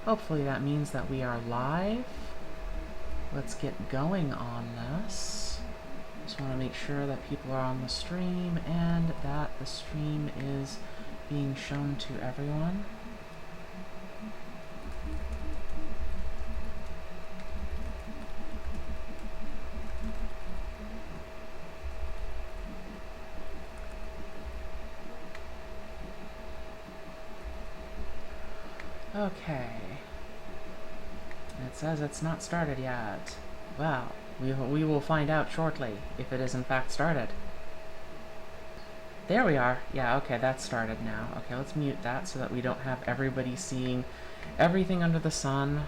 Hopefully that means that we are live. Let's get going on this. Just want to make sure that people are on the stream and that the stream is being shown to everyone. Okay. It says it's not started yet. Well, we will find out shortly if it is in fact started. There we are. Yeah, okay, that's started now. Okay, let's mute that so that we don't have everybody seeing everything under the sun.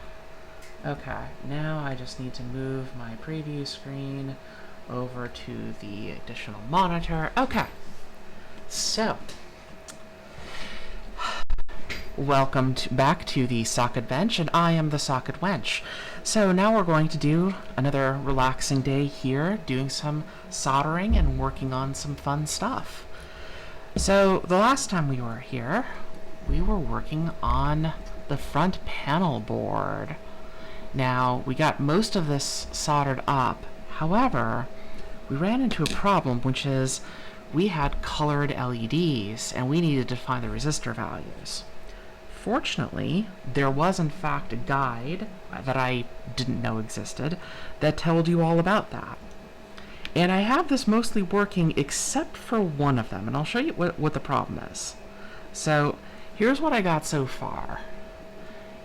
Okay, now I just need to move my preview screen over to the additional monitor. Okay, so welcome back to the Socket Bench, and I am the Socket Wench. So now we're going to do another relaxing day here, doing some soldering and working on some fun stuff. So the last time we were here, we were working on the front panel board. Now, we got most of this soldered up. However, we ran into a problem, which is we had colored LEDs, and we needed to find the resistor values. Fortunately, there was in fact a guide that I didn't know existed that told you all about that. And I have this mostly working except for one of them, and I'll show you what the problem is. So here's what I got so far.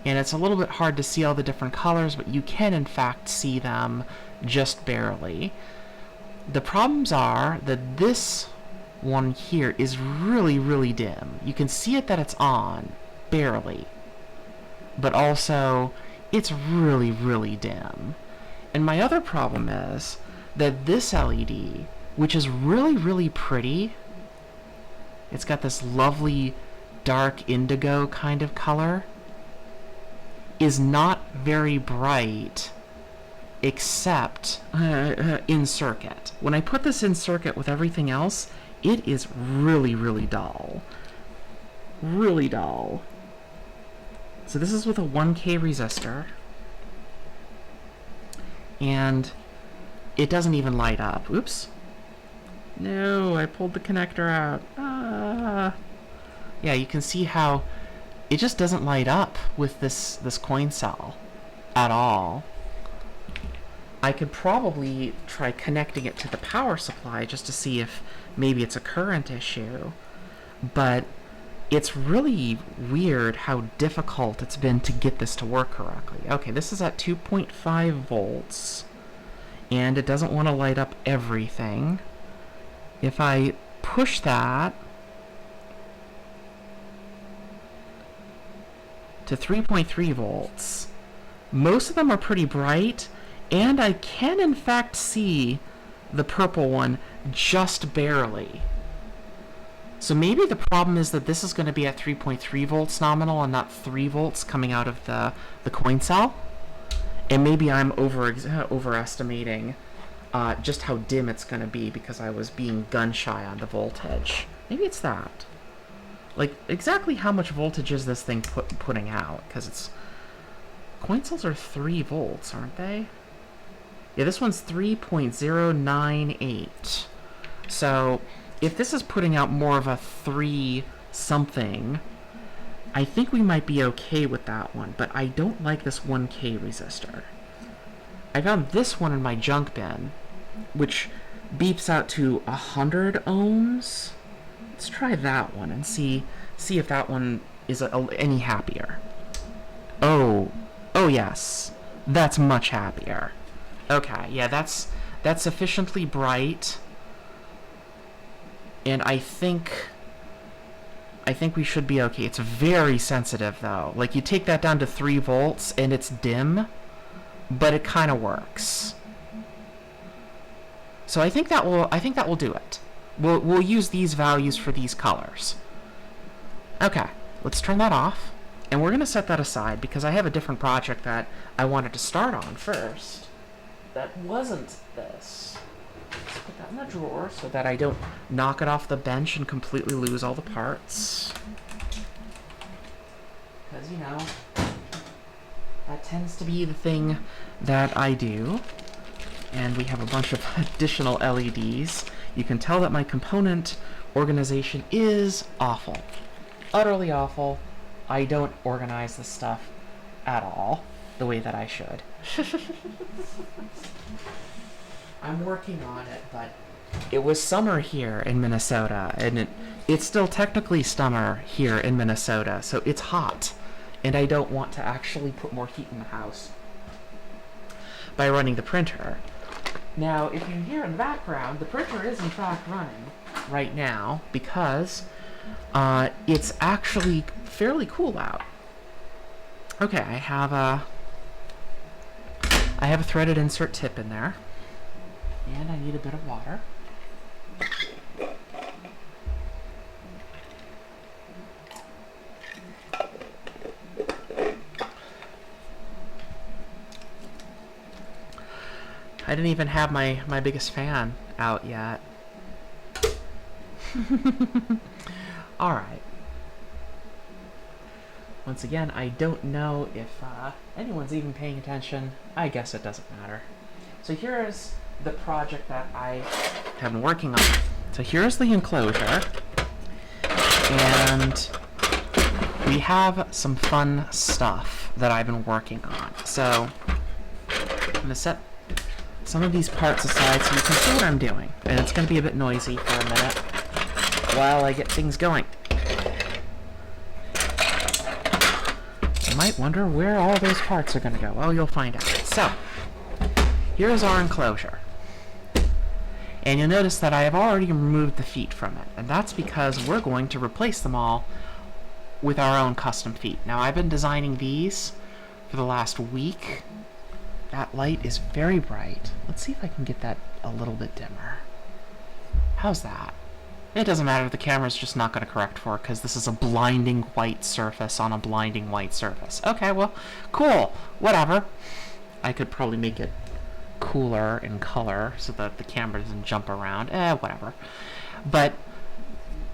And it's a little bit hard to see all the different colors, but you can in fact see them just barely. The problems are that this one here is really, really dim. You can see it that it's on, barely. But also, it's really, really dim. And my other problem is that this LED, which is really, really pretty, it's got this lovely dark indigo kind of color, is not very bright except in circuit. When I put this in circuit with everything else, it is really, really dull. Really dull. So this is with a 1K resistor, and it doesn't even light up. Oops. No, I pulled the connector out. Yeah, you can see how it just doesn't light up with this coin cell at all. I could probably try connecting it to the power supply just to see if maybe it's a current issue, but it's really weird how difficult it's been to get this to work correctly. Okay, this is at 2.5 volts, and it doesn't want to light up everything. If I push that to 3.3 volts, most of them are pretty bright, and I can in fact see the purple one just barely. So maybe the problem is that this is going to be at 3.3 volts nominal and not 3 volts coming out of the coin cell. And maybe I'm overestimating just how dim it's going to be because I was being gun shy on the voltage. Maybe it's that. Like, exactly how much voltage is this thing putting out? Because it's... coin cells are 3 volts, aren't they? Yeah, this one's 3.098. So if this is putting out more of a 3 something, I think we might be okay with that one, but I don't like this 1K resistor. I found this one in my junk bin, which beeps out to 100 ohms. Let's try that one and see if that one is any happier. Oh yes, that's much happier. Okay, yeah, that's sufficiently bright. And I think we should be okay. It's very sensitive though. Like, you take that down to 3 volts and it's dim, but it kind of works. So I think that will do it. We'll use these values for these colors. Okay, let's turn that off, and we're gonna set that aside because I have a different project that I wanted to start on first. That wasn't this. Let's put that in the drawer so that I don't knock it off the bench and completely lose all the parts. Because, you know, That tends to be the thing that I do. And we have a bunch of additional LEDs. You can tell that my component organization is awful. Utterly awful. I don't organize this stuff at all the way that I should. I'm working on it, but it was summer here in Minnesota, and it's still technically summer here in Minnesota, so it's hot, and I don't want to actually put more heat in the house by running the printer. Now, if you hear in the background, the printer is in fact running right now because it's actually fairly cool out. Okay, I have a threaded insert tip in there, and I need a bit of water. I didn't even have my biggest fan out yet. Alright. Once again, I don't know if anyone's even paying attention. I guess it doesn't matter. So here's the project that I have been working on. So here's the enclosure. And we have some fun stuff that I've been working on. So I'm going to set some of these parts aside so you can see what I'm doing. And it's going to be a bit noisy for a minute while I get things going. You might wonder where all those parts are going to go. Well, you'll find out. So, here's our enclosure. And you'll notice that I have already removed the feet from it. And that's because we're going to replace them all with our own custom feet. Now, I've been designing these for the last week. That light is very bright. Let's see if I can get that a little bit dimmer. How's that? It doesn't matter, the camera's just not going to correct for it because this is a blinding white surface on a blinding white surface. Okay, well, cool. Whatever. I could probably make it cooler in color so that the camera doesn't jump around. Whatever. But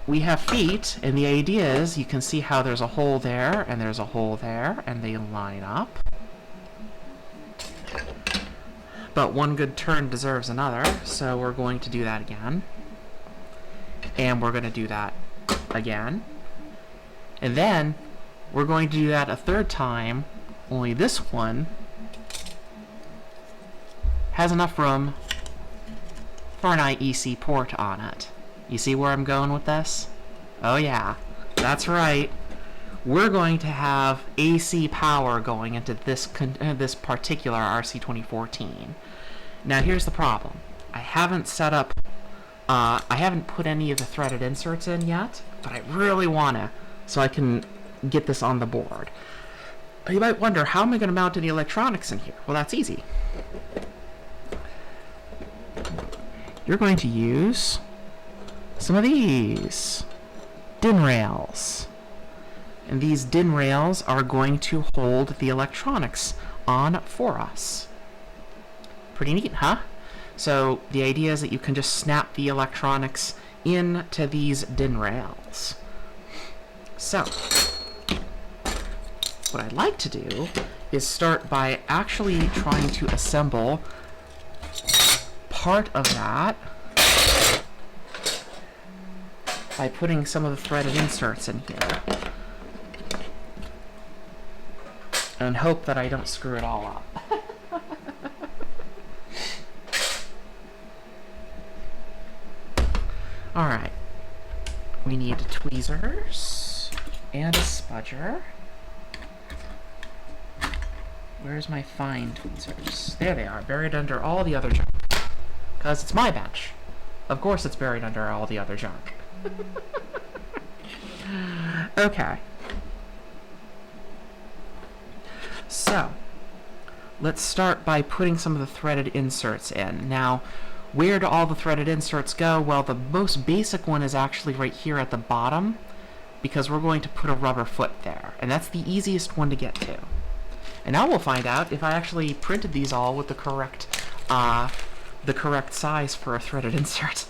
we have feet, and the idea is you can see how there's a hole there, and there's a hole there, and they line up. But one good turn deserves another, so we're going to do that again. And we're going to do that again. And then we're going to do that a third time, only this one has enough room for an IEC port on it. You see where I'm going with this? Oh yeah, that's right. We're going to have AC power going into this particular rc2014. Now here's the problem. I haven't set up I haven't put any of the threaded inserts in yet, but I really want to, so I can get this on the board. You might wonder, how am I going to mount any electronics in here? Well, that's easy. You're going to use some of these DIN rails. And these DIN rails are going to hold the electronics on for us. Pretty neat, huh? So the idea is that you can just snap the electronics into these DIN rails. So what I'd like to do is start by actually trying to assemble part of that by putting some of the threaded inserts in here. And hope that I don't screw it all up. Alright, we need tweezers and a spudger. Where's my fine tweezers? There they are, buried under all the other junk. Because it's my bench. Of course it's buried under all the other junk. Okay. So, let's start by putting some of the threaded inserts in. Now, where do all the threaded inserts go? Well, the most basic one is actually right here at the bottom, because we're going to put a rubber foot there, and that's the easiest one to get to. And now we'll find out if I actually printed these all with the correct size for a threaded insert.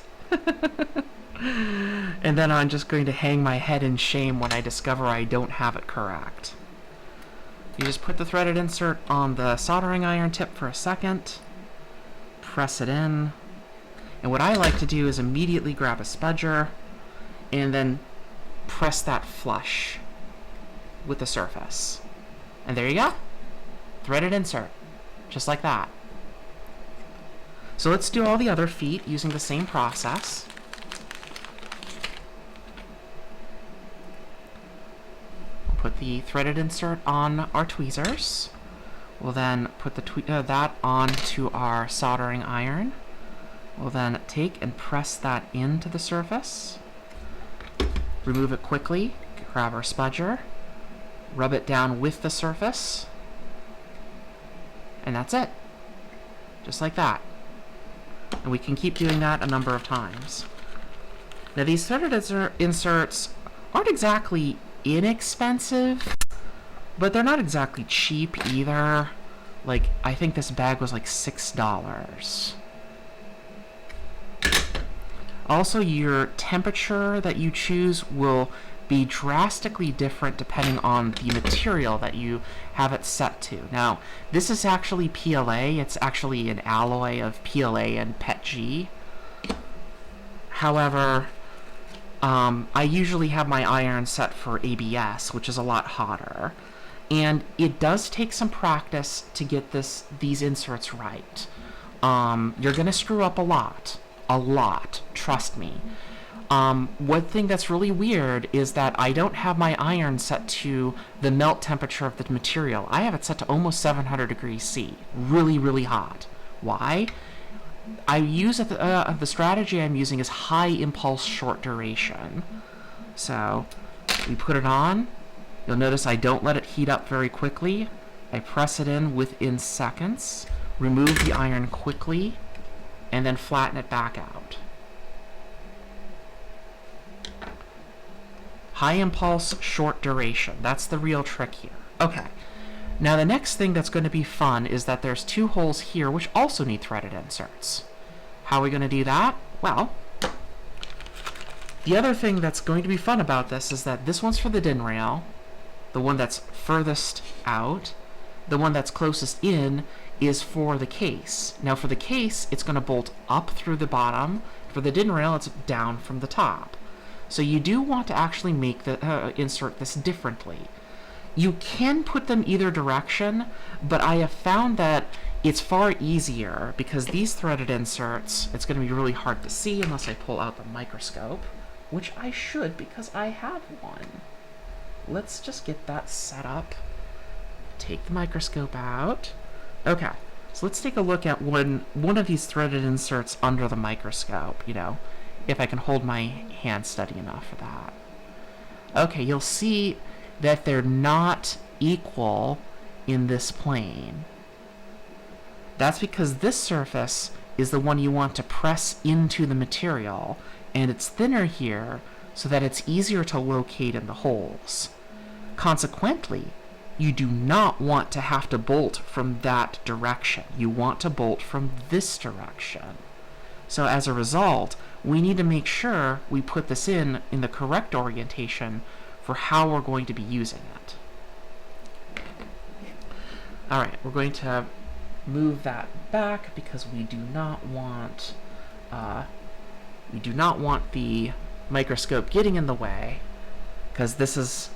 And then I'm just going to hang my head in shame when I discover I don't have it correct. You just put the threaded insert on the soldering iron tip for a second, press it in, and what I like to do is immediately grab a spudger and then press that flush with the surface. And there you go. Threaded insert. Just like that. So let's do all the other feet using the same process. We'll put the threaded insert on our tweezers. We'll then put the that onto our soldering iron. We'll then take and press that into the surface. Remove it quickly. Grab our spudger. Rub it down with the surface. And that's it. Just like that. And we can keep doing that a number of times. Now these threaded inserts aren't exactly inexpensive, but they're not exactly cheap either. Like, I think this bag was like $6. Also, your temperature that you choose will be drastically different depending on the material that you have it set to. Now, this is actually PLA. It's actually an alloy of PLA and PETG. However, I usually have my iron set for ABS, which is a lot hotter. And it does take some practice to get these inserts right. You're going to screw up a lot. A lot. Trust me. One thing that's really weird is that I don't have my iron set to the melt temperature of the material. I have it set to almost 700 degrees C. Really, really hot. Why? I use the strategy I'm using is high impulse, short duration. So we put it on. You'll notice I don't let it heat up very quickly. I press it in within seconds, remove the iron quickly, and then flatten it back out. High impulse, short duration. That's the real trick here. Okay. Now the next thing that's going to be fun is that there's two holes here which also need threaded inserts. How are we going to do that? Well, the other thing that's going to be fun about this is that this one's for the DIN rail, the one that's furthest out, the one that's closest in is for the case. Now for the case, it's going to bolt up through the bottom. For the DIN rail, it's down from the top. So you do want to actually make the insert this differently. You can put them either direction, but I have found that it's far easier because these threaded inserts, it's going to be really hard to see unless I pull out the microscope, which I should because I have one. Let's just get that set up. Take the microscope out. Okay, so let's take a look at one of these threaded inserts under the microscope, you know, if I can hold my hand steady enough for that. Okay, you'll see that they're not equal in this plane. That's because this surface is the one you want to press into the material, and it's thinner here so that it's easier to locate in the holes. Consequently, you do not want to have to bolt from that direction. You want to bolt from this direction. So as a result, we need to make sure we put this in the correct orientation for how we're going to be using it. Alright, we're going to move that back because we do not want the microscope getting in the way, because this is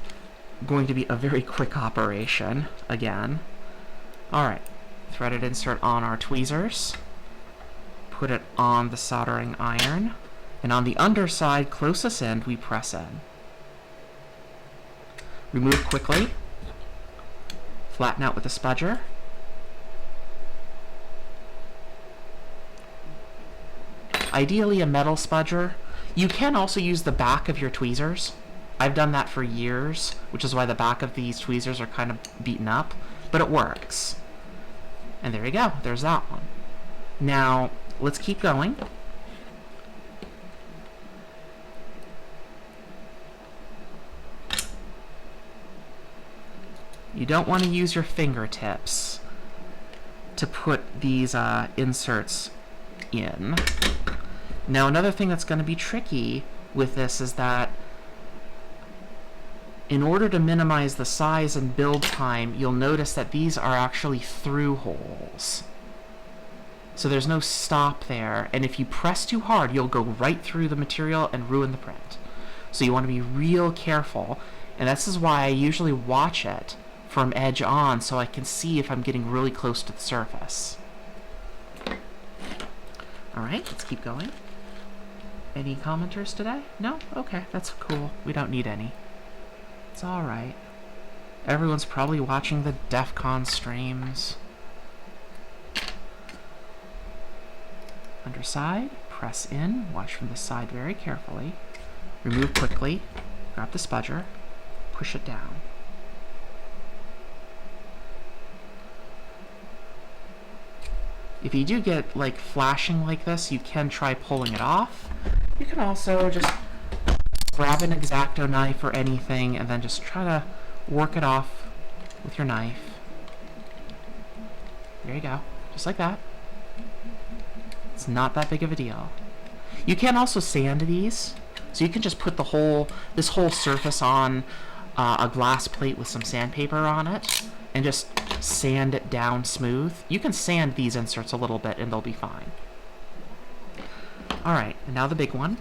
going to be a very quick operation again. Alright, threaded insert on our tweezers. Put it on the soldering iron, and on the underside, closest end, we press in. Remove quickly. Flatten out with a spudger. Ideally a metal spudger. You can also use the back of your tweezers. I've done that for years, which is why the back of these tweezers are kind of beaten up, but it works. And there you go, there's that one. Now, let's keep going. You don't want to use your fingertips to put these inserts in. Now, another thing that's going to be tricky with this is that In order to minimize the size and build time, you'll notice that these are actually through holes. So there's no stop there, and if you press too hard, you'll go right through the material and ruin the print. So you want to be real careful, and this is why I usually watch it from edge on so I can see if I'm getting really close to the surface. Alright, let's keep going. Any commenters today? No? Okay, that's cool. We don't need any. It's alright. Everyone's probably watching the DEF CON streams. Underside, press in, watch from the side very carefully. Remove quickly, grab the spudger, push it down. If you do get like flashing like this, you can try pulling it off. You can also just grab an X-Acto knife or anything and then just try to work it off with your knife. There you go, just like that. It's not that big of a deal. You can also sand these, so you can just put this whole surface on a glass plate with some sandpaper on it and just sand it down smooth. You can sand these inserts a little bit and they'll be fine. Alright, and now the big one.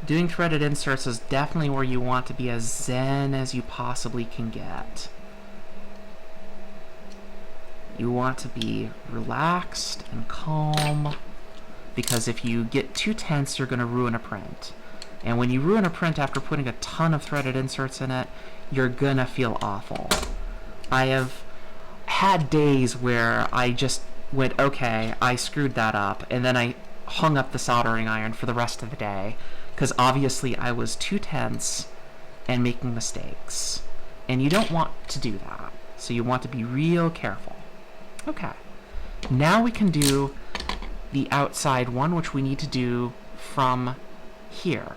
Doing threaded inserts is definitely where you want to be as zen as you possibly can get. You want to be relaxed and calm, because if you get too tense, you're going to ruin a print. And when you ruin a print after putting a ton of threaded inserts in it, you're going to feel awful. I have had days where I just went, okay, I screwed that up, and then I hung up the soldering iron for the rest of the day, because obviously I was too tense and making mistakes. And you don't want to do that, so you want to be real careful. Okay, now we can do the outside one, which we need to do from here.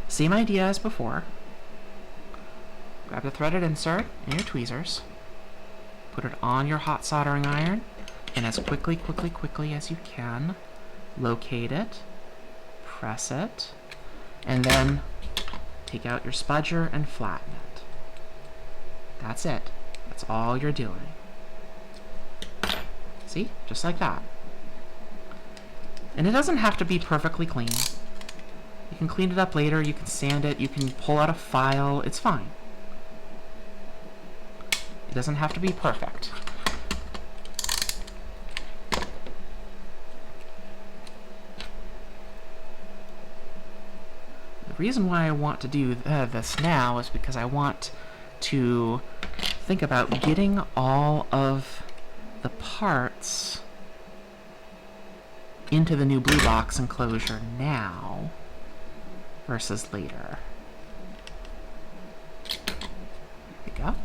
Same idea as before. Grab the threaded insert and your tweezers, put it on your hot soldering iron, and as quickly as you can, locate it, press it, and then take out your spudger and flatten it. That's it. That's all you're doing. See? Just like that. And it doesn't have to be perfectly clean. You can clean it up later, you can sand it, you can pull out a file, it's fine. It doesn't have to be perfect. The reason why I want to do this now is because I want to think about getting all of the parts into the new Blue Box Enclosure now versus later. There we go.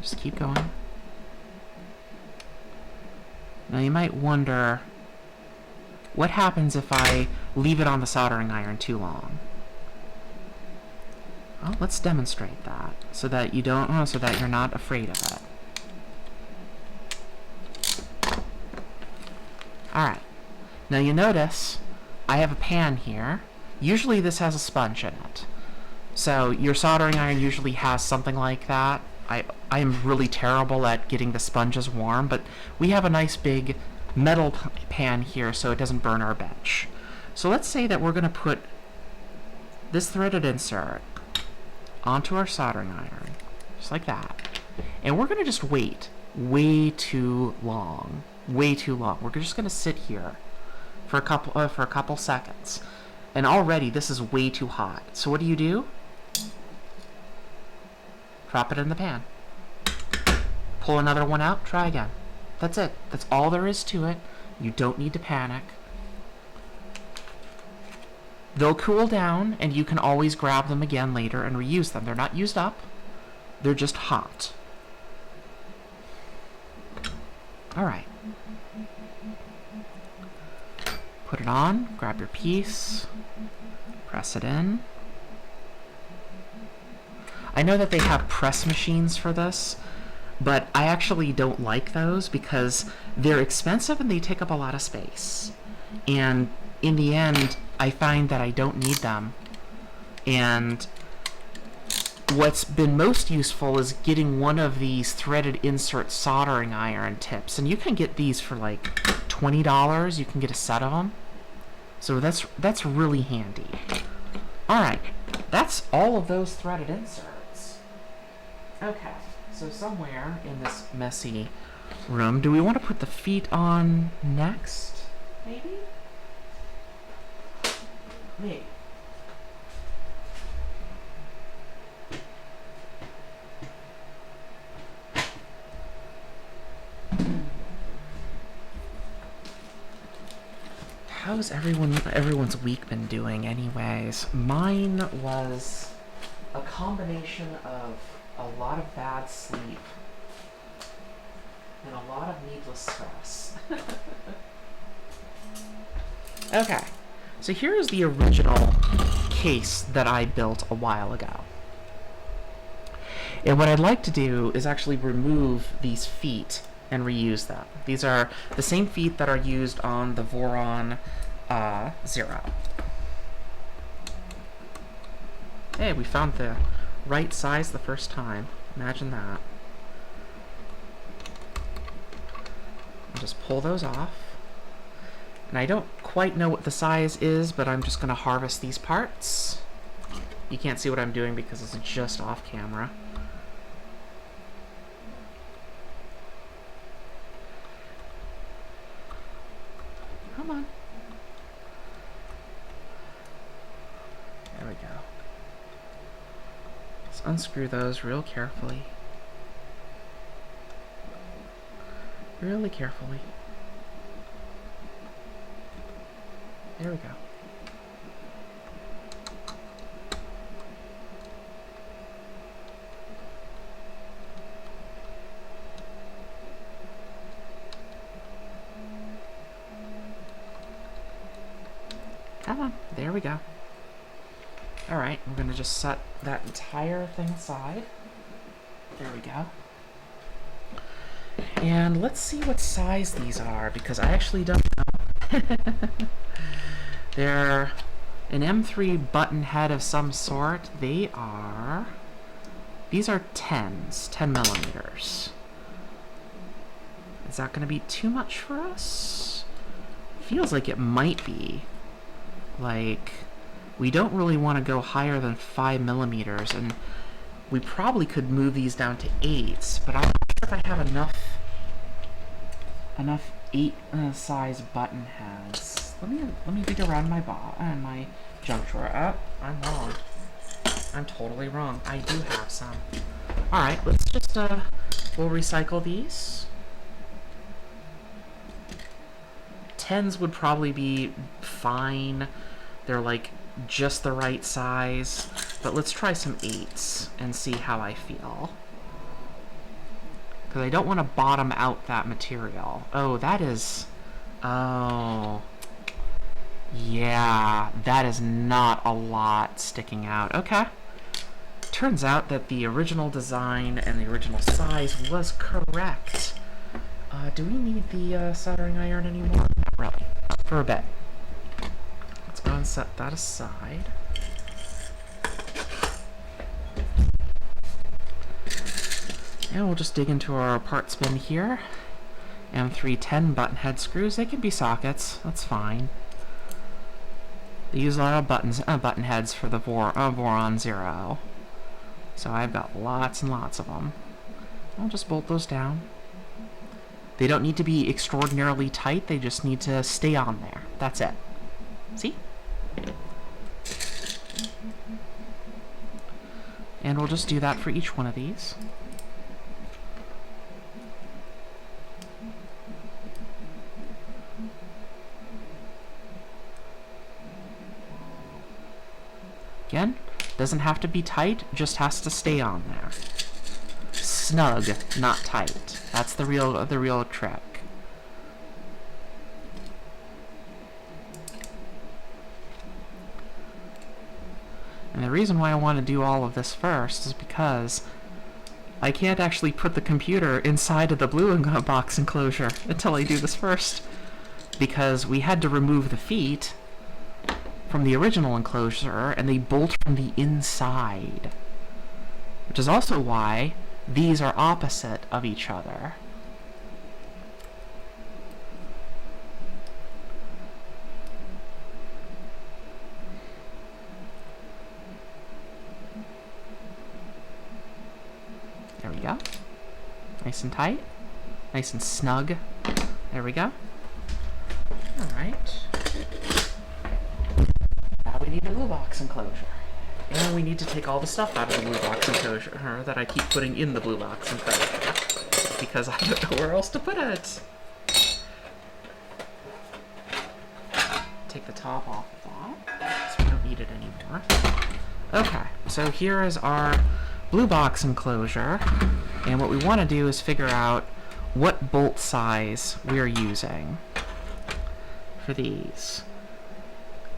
Just keep going. Now you might wonder, what happens if I leave it on the soldering iron too long? Well, let's demonstrate that so that you don't, so that you're not afraid of it. Alright. Now you notice I have a pan here. Usually this has a sponge in it. So your soldering iron usually has something like that. I am really terrible at getting the sponges warm, but we have a nice big metal pan here so it doesn't burn our bench. So let's say that we're going to put this threaded insert onto our soldering iron, just like that. And we're going to just wait way too long. Way too long. We're just going to sit here for a couple seconds. And already this is way too hot. So what do? Drop it in the pan. Pull another one out, try again. That's it. That's all there is to it. You don't need to panic. They'll cool down, and you can always grab them again later and reuse them. They're not used up, they're just hot. Alright. Put it on, grab your piece, press it in. I know that they have press machines for this, but I actually don't like those because they're expensive and they take up a lot of space. And in the end, I find that I don't need them. And what's been most useful is getting one of these threaded insert soldering iron tips. And you can get these for like $20. You can get a set of them. So that's really handy. Alright, that's all of those threaded inserts. Okay, so somewhere in this messy room, do we want to put the feet on next? Maybe? Maybe. How's everyone's week been doing anyways? Mine was a combination of a lot of bad sleep and a lot of needless stress. Okay, so here's the original case that I built a while ago. And what I'd like to do is actually remove these feet and reuse them. These are the same feet that are used on the Voron 0. Hey, we found the right size the first time. Imagine that. I'll just pull those off. And I don't quite know what the size is, but I'm just going to harvest these parts. You can't see what I'm doing because it's just off camera. Come on. There we go. Let's unscrew those real carefully. Really carefully. There we go. Come on. There we go. Alright, we're going to just set that entire thing aside. There we go. And let's see what size these are, because I actually don't know. They're an M3 button head of some sort. These are 10s, 10 millimeters. Is that going to be too much for us? Feels like it might be. Like, we don't really want to go higher than 5 millimeters, and we probably could move these down to 8s, but I'm not sure if I have enough 8 size button heads. Let me dig around my junk drawer. I'm wrong. I'm totally wrong. I do have some. Alright, let's just we'll recycle these. 10s would probably be fine. They're like just the right size. But let's try some 8s and see how I feel. Because I don't want to bottom out that material. Oh, that is... Oh... Yeah, that is not a lot sticking out. Okay. Turns out that the original design and the original size was correct. Do we need the soldering iron anymore? Not really. For a bit. Let's go and set that aside. And we'll just dig into our parts bin here. M310 button head screws. They can be sockets. That's fine. They use a lot of button heads for the Voron 0. So I've got lots and lots of them. I'll just bolt those down. They don't need to be extraordinarily tight. They just need to stay on there. That's it. See? And we'll just do that for each one of these. Again, doesn't have to be tight, just has to stay on there. Snug, not tight. That's the real trick. And the reason why I want to do all of this first is because I can't actually put the computer inside of the Blue Box Enclosure until I do this first. Because we had to remove the feet from the original enclosure, and they bolt from the inside. Which is also why these are opposite of each other. There we go. Nice and tight. Nice and snug. There we go. Alright. Now we need a Blue Box Enclosure. And we need to take all the stuff out of the Blue Box Enclosure that I keep putting in the Blue Box Enclosure. Because I don't know where else to put it. Take the top off of that, so we don't need it anymore. Okay, so here is our Blue Box Enclosure. And what we want to do is figure out what bolt size we're using for these.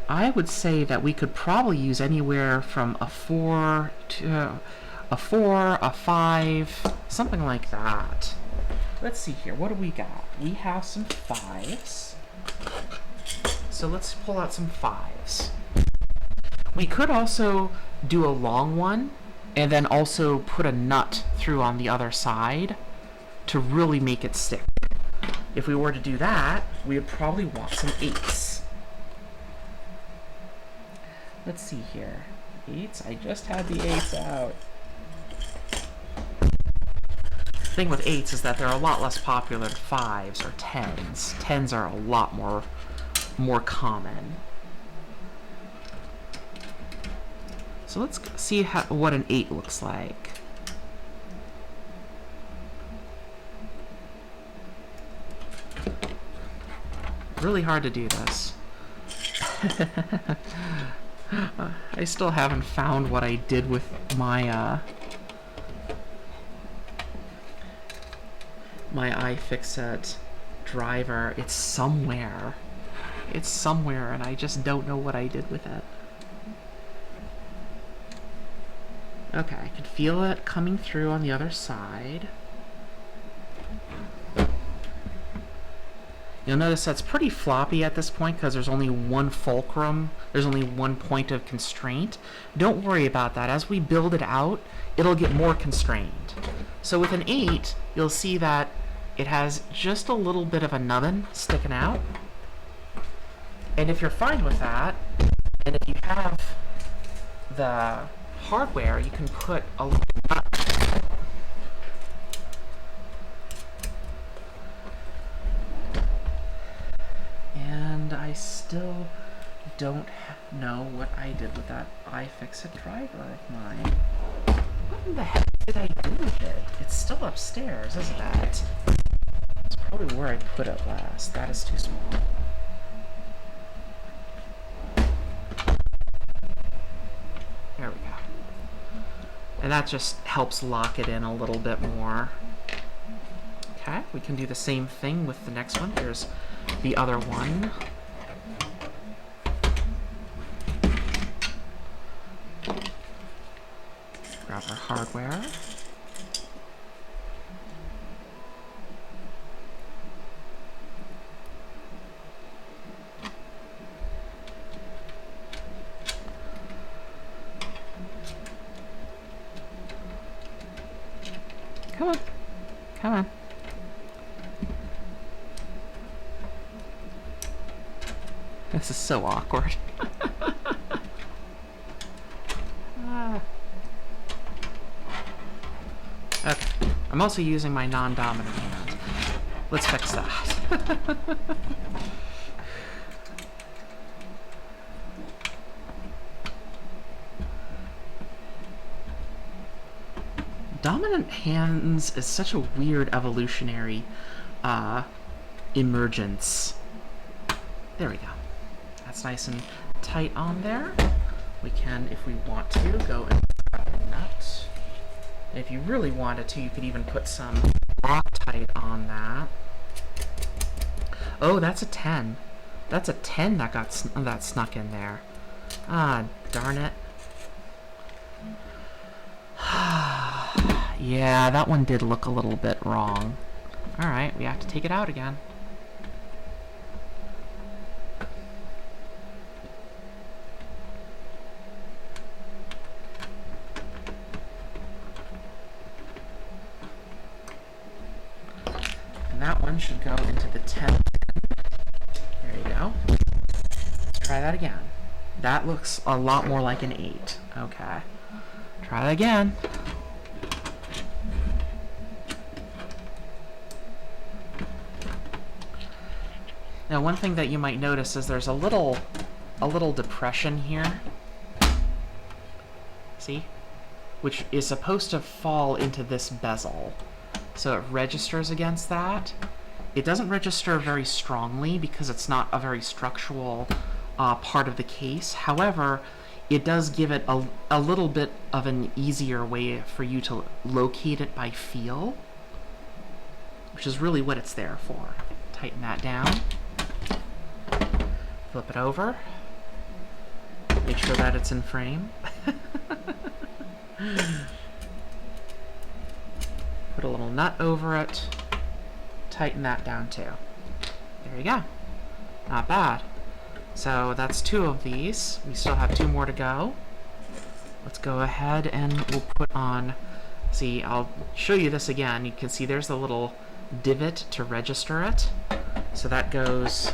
I would say that we could probably use anywhere from a 4 to a 4, a 5, something like that. Let's see here. What do we got? We have some 5s. So let's pull out some 5s. We could also do a long one and then also put a nut through on the other side to really make it stick. If we were to do that, we would probably want some 8s. Let's see here. 8s? I just had the 8s out. The thing with 8s is that they're a lot less popular than 5s or 10s. 10s are a lot more common. So let's see what an 8 looks like. Really hard to do this. I still haven't found what I did with my my iFixit driver. It's somewhere. It's somewhere, and I just don't know what I did with it. Okay, I can feel it coming through on the other side. You'll notice that's pretty floppy at this point because there's only one fulcrum. There's only one point of constraint. Don't worry about that. As we build it out, it'll get more constrained. So with an 8, you'll see that it has just a little bit of a nubbin sticking out. And if you're fine with that, and if you have the hardware, you can put a little nut. And I still don't know what I did with that iFixit driver of mine. What in the heck did I do with it? It's still upstairs, isn't it? It's probably where I put it last. That is too small. There we go. And that just helps lock it in a little bit more. Okay, we can do the same thing with the next one. Here's the other one. Grab our hardware. Come on. Come on. This is so awkward. Okay. I'm also using my non-dominant hand. Let's fix that. Dominant hands is such a weird evolutionary emergence. There we go. That's nice and tight on there. we can, if we want to, go and grab a nut. And if you really wanted to, you could even put some Loctite on that. Oh, that's a 10. That's a 10 that snuck in there. Ah, darn it. Yeah, that one did look a little bit wrong. Alright, we have to take it out again. And that one should go into the 10. There you go. Let's try that again. That looks a lot more like an 8. Okay. Try that again. Now, one thing that you might notice is there's a little depression here. See? Which is supposed to fall into this bezel. So it registers against that. It doesn't register very strongly because it's not a very structural part of the case. However, it does give it a little bit of an easier way for you to locate it by feel, which is really what it's there for. Tighten that down. Flip it over. Make sure that it's in frame. Put a little nut over it. Tighten that down too. There you go. Not bad. So that's 2 of these. We still have 2 more to go. Let's go ahead and we'll put on... See, I'll show you this again. You can see there's the little divot to register it. So that goes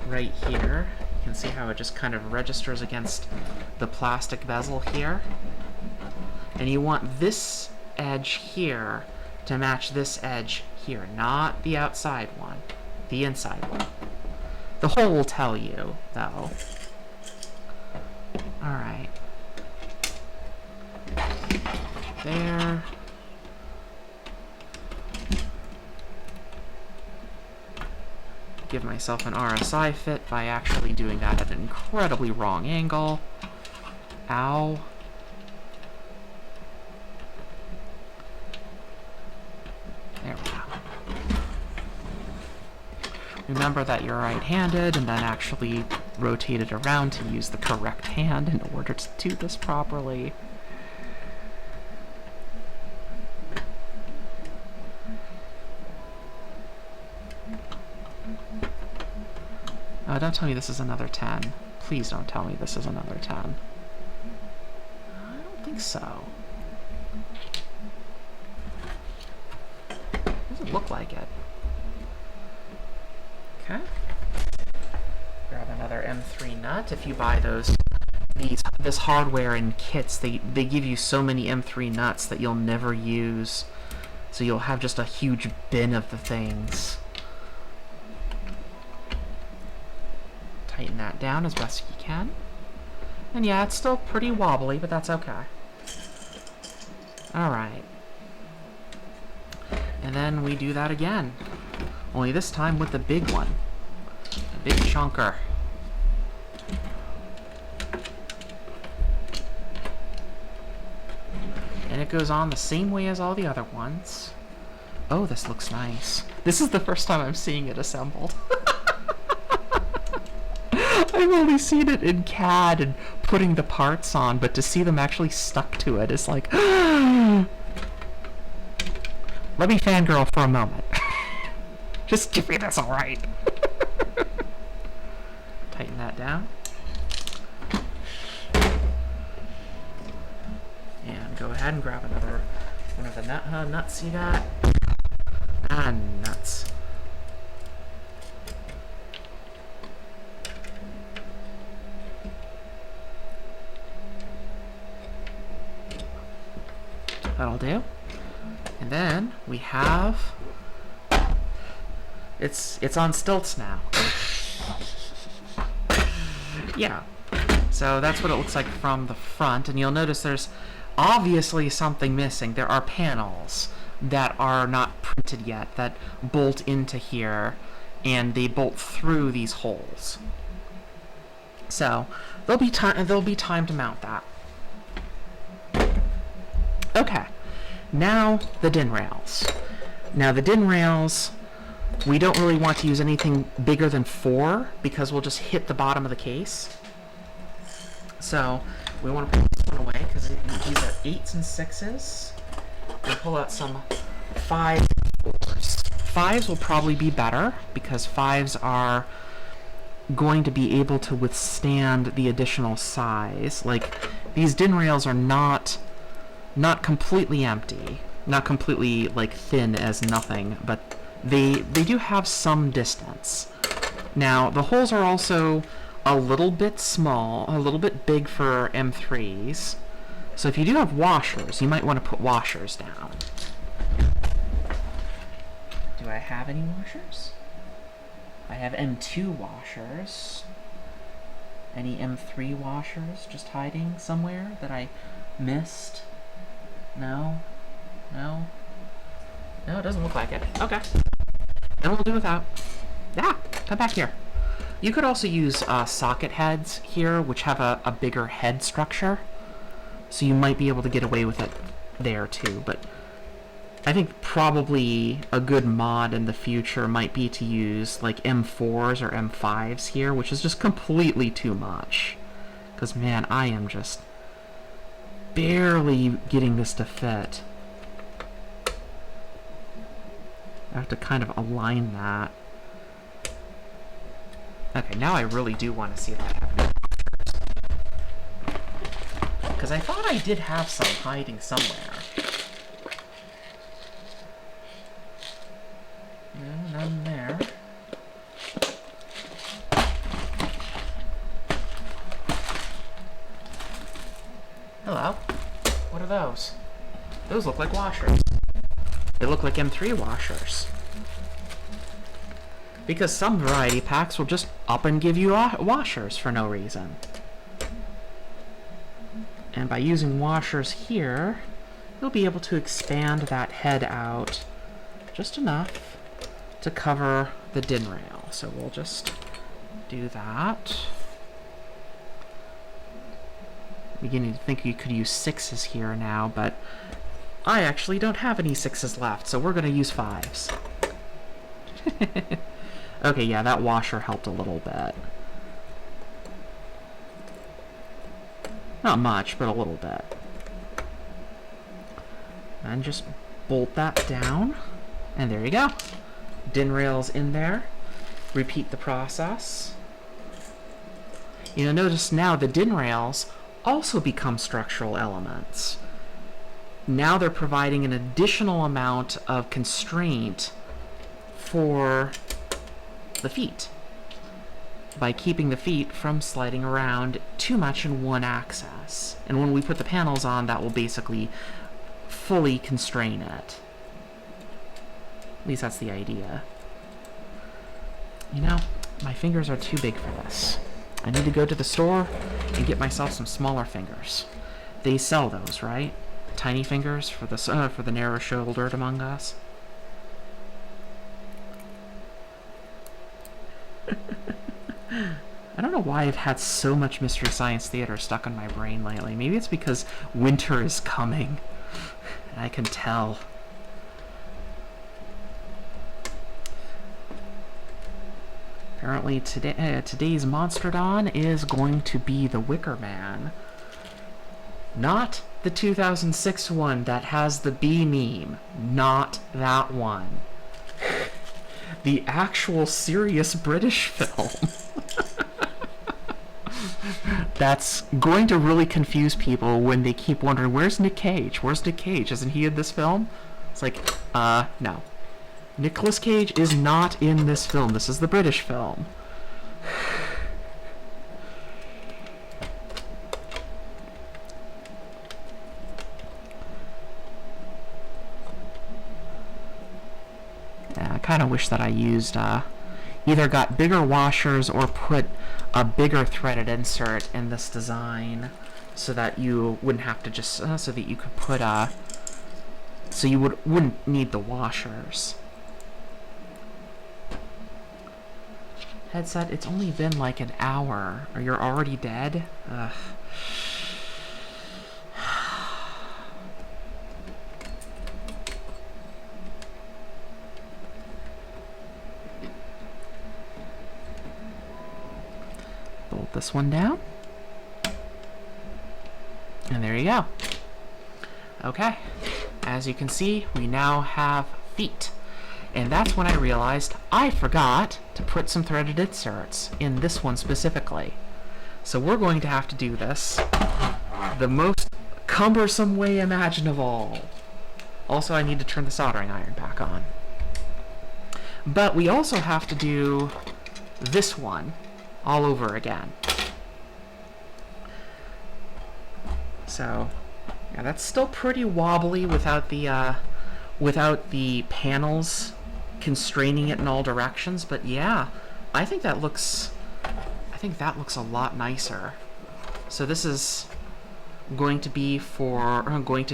right here. You can see how it just kind of registers against the plastic bezel here. And you want this edge here to match this edge here, not the outside one, the inside one. The hole will tell you, though. Alright. There. Give myself an RSI fit by actually doing that at an incredibly wrong angle. Ow. There we go. Remember that you're right-handed, and then actually rotate it around to use the correct hand in order to do this properly. Oh, don't tell me this is another 10. Please don't tell me this is another 10. I don't think so. Doesn't look like it. Okay. Grab another M3 nut. If you buy this hardware in kits, they give you so many M3 nuts that you'll never use. So you'll have just a huge bin of the things. Tighten that down as best you can. And yeah, it's still pretty wobbly, but that's okay. Alright. And then we do that again. Only this time with the big one. The big chunker. And it goes on the same way as all the other ones. Oh, this looks nice. This is the first time I'm seeing it assembled. I've only seen it in CAD and putting the parts on, but to see them actually stuck to it is like... Let me fangirl for a moment. Just give me this, alright. Tighten that down. And go ahead and grab another one of the nuts you got. Ah, nuts. That'll do. And then we have... It's on stilts now. Yeah. So that's what it looks like from the front, and you'll notice there's obviously something missing. There are panels that are not printed yet that bolt into here, and they bolt through these holes. So there'll be time to mount that. Okay, now the DIN rails. Now the DIN rails, we don't really want to use anything bigger than 4 because we'll just hit the bottom of the case. So we want to put this one away because these are 8s and 6s. And pull out some 5s and 4s. 5s will probably be better because 5s are going to be able to withstand the additional size. Like, these DIN rails are not completely empty, not completely like thin as nothing, but they do have some distance. Now the holes are also a little bit small, a little bit big for M3s, so if you do have washers, you might want to put washers down. Do I have any washers? I have M2 washers. Any M3 washers just hiding somewhere that I missed? No? No? No, it doesn't look like it. Okay. Then we'll do without. Yeah, come back here. You could also use socket heads here, which have a bigger head structure. So you might be able to get away with it there too, but I think probably a good mod in the future might be to use like M4s or M5s here, which is just completely too much. Because man, I am just barely getting this to fit. I have to kind of align that. Okay, now I really do want to see if I have any washers. Because I thought I did have some hiding somewhere. No, none there. Hello. What are those? Those look like washers. They look like M3 washers. Because some variety packs will just up and give you washers for no reason. And by using washers here, you'll be able to expand that head out just enough to cover the DIN rail. So we'll just do that. Beginning to think you could use 6s here now, but I actually don't have any 6s left, so we're going to use 5s. Okay, yeah, that washer helped a little bit. Not much, but a little bit. And just bolt that down, and there you go. DIN rails in there. Repeat the process. You know, notice now the DIN rails also become structural elements. Now they're providing an additional amount of constraint for the feet by keeping the feet from sliding around too much in one axis. And when we put the panels on, that will basically fully constrain it. At least that's the idea. You know, my fingers are too big for this. I need to go to the store and get myself some smaller fingers. They sell those, right? Tiny fingers for the narrow-shouldered among us. I don't know why I've had so much Mystery Science Theater stuck in my brain lately. Maybe it's because winter is coming. I can tell. Apparently today's Monstrodon is going to be the Wicker Man. Not the 2006 one that has the bee meme. Not that one. The actual serious British film. That's going to really confuse people when they keep wondering, where's Nick Cage? Where's Nick Cage? Isn't he in this film? It's like, no. Nicolas Cage is not in this film. This is the British film. Yeah, I kind of wish that I used, either got bigger washers or put a bigger threaded insert in this design so that you wouldn't have to just, so that you could put, so you wouldn't need the washers. Headset, it's only been like an hour. Or you're already dead? Ugh. Bolt this one down. And there you go. Okay. As you can see, we now have feet. And that's when I realized I forgot to put some threaded inserts in this one specifically. So we're going to have to do this the most cumbersome way imaginable. Also, I need to turn the soldering iron back on. But we also have to do this one all over again. So, yeah, that's still pretty wobbly without the panels constraining it in all directions, but yeah, I think that looks a lot nicer. So this is going to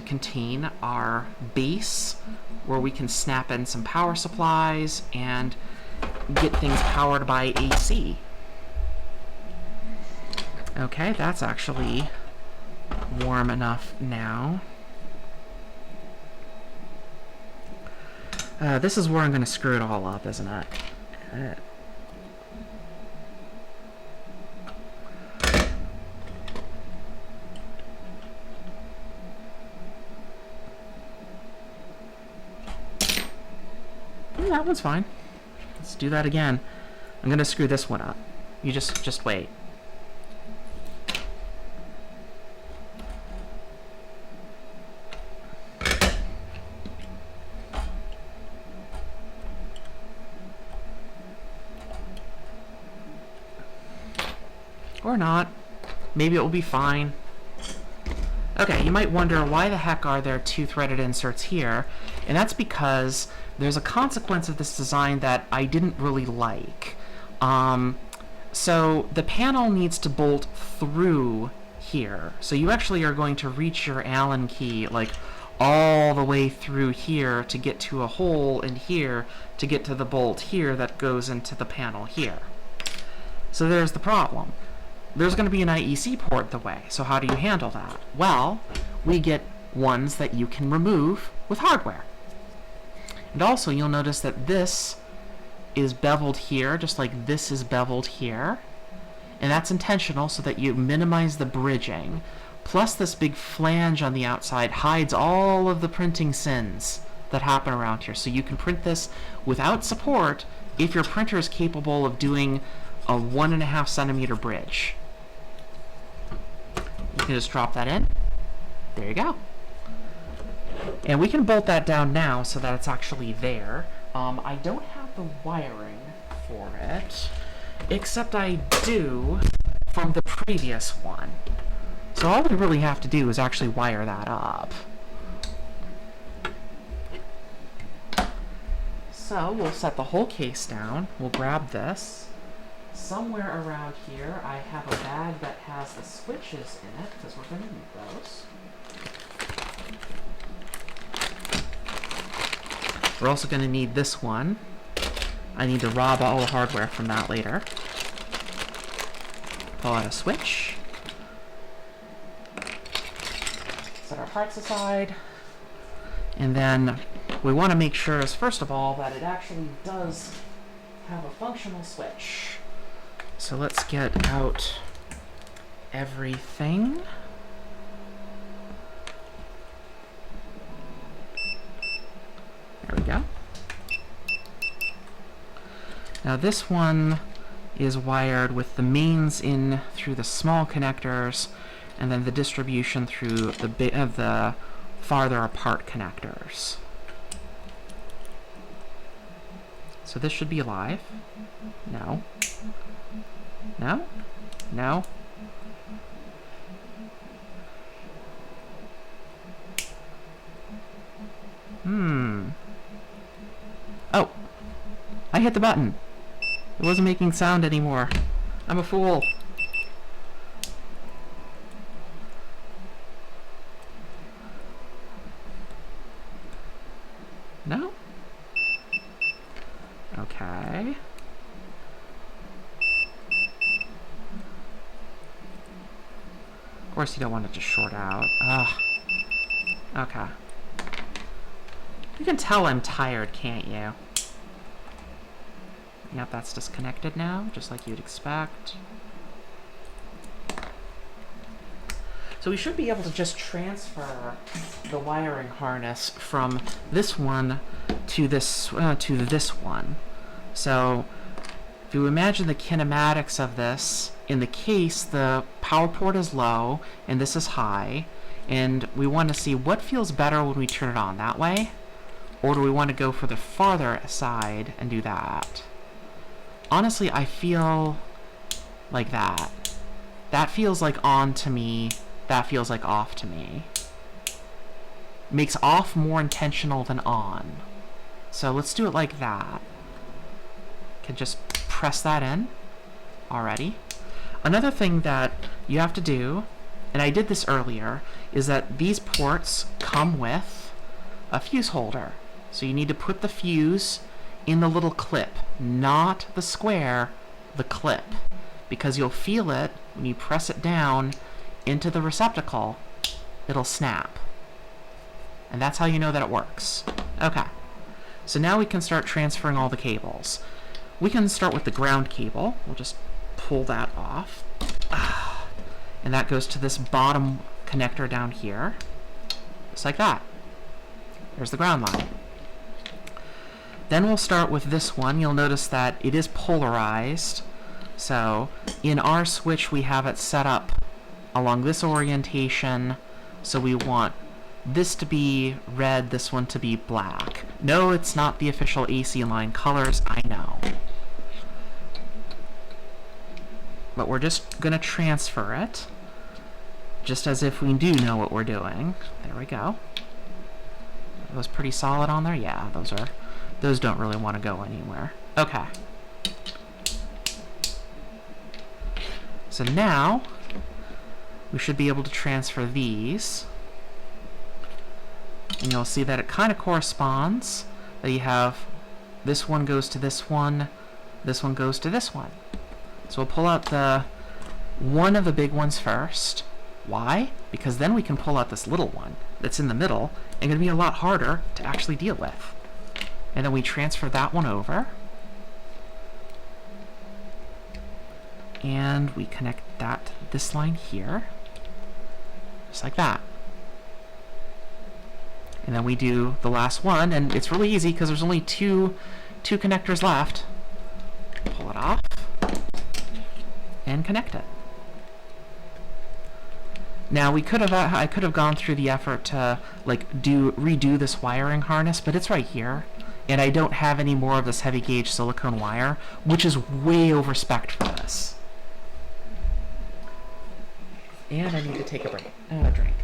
contain our base where we can snap in some power supplies and get things powered by AC. Okay, that's actually warm enough now. This is where I'm going to screw it all up, isn't it? That one's fine. Let's do that again. I'm going to screw this one up. You just wait. Or not. Maybe it will be fine. Okay, you might wonder why the heck are there two threaded inserts here? And that's because there's a consequence of this design that I didn't really like. So the panel needs to bolt through here. So you actually are going to reach your Allen key like all the way through here to get to a hole in here to get to the bolt here that goes into the panel here. So there's the problem. There's going to be an IEC port the way, so how do you handle that? Well, we get ones that you can remove with hardware. And also, you'll notice that this is beveled here, just like this is beveled here. And that's intentional so that you minimize the bridging. Plus, this big flange on the outside hides all of the printing sins that happen around here. So you can print this without support if your printer is capable of doing a 1.5 centimeter bridge. You can just drop that in. There you go. And we can bolt that down now so that it's actually there. I don't have the wiring for it, except I do from the previous one. So all we really have to do is actually wire that up. So we'll set the whole case down. We'll grab this. Somewhere around here, I have a bag that has the switches in it, because we're going to need those. We're also going to need this one. I need to rob all the hardware from that later. Pull out a switch. Set our parts aside. And then we want to make sure, first of all, that it actually does have a functional switch. So let's get out everything. There we go. Now this one is wired with the mains in through the small connectors, and then the distribution through the farther apart connectors. So this should be live. No. No? No? Oh! I hit the button. It wasn't making sound anymore. I'm a fool. No? Okay. course, you don't want it to short out. Ugh. Okay. You can tell I'm tired, can't you? Yep, that's disconnected now, just like you'd expect. So we should be able to just transfer the wiring harness from this one to this one. So if you imagine the kinematics of this, in the case, the power port is low and this is high, and we want to see what feels better when we turn it on, that way, or do we want to go for the farther side and do that? Honestly, I feel like that. That feels like on to me. That feels like off to me. Makes off more intentional than on. So let's do it like that. Can just press that in already. Another thing that you have to do, and I did this earlier, is that these ports come with a fuse holder. So you need to put the fuse in the little clip, not the square, the clip, because you'll feel it when you press it down into the receptacle. It'll snap, and that's how you know that it works. Okay, so now we can start transferring all the cables. We can start with the ground cable. We'll just pull that off, and that goes to this bottom connector down here, just like that. There's the ground line. Then we'll start with this one. You'll notice that it is polarized. So in our switch, we have it set up along this orientation. So we want this to be red, this one to be black. No, it's not the official AC line colors, I know. But we're just going to transfer it, just as if we do know what we're doing. There we go. Are those pretty solid on there? Yeah, those don't really want to go anywhere. Okay. So now we should be able to transfer these. And you'll see that it kind of corresponds. That you have this one goes to this one goes to this one. So we'll pull out one of the big ones first. Why? Because then we can pull out this little one that's in the middle, and it's going to be a lot harder to actually deal with. And then we transfer that one over. And we connect that to this line here. Just like that. And then we do the last one, and it's really easy because there's only two connectors left. Pull it off and connect it. Now I could have gone through the effort to redo this wiring harness, but it's right here, and I don't have any more of this heavy gauge silicone wire, which is way over spec for this. And I need to take a break. A drink.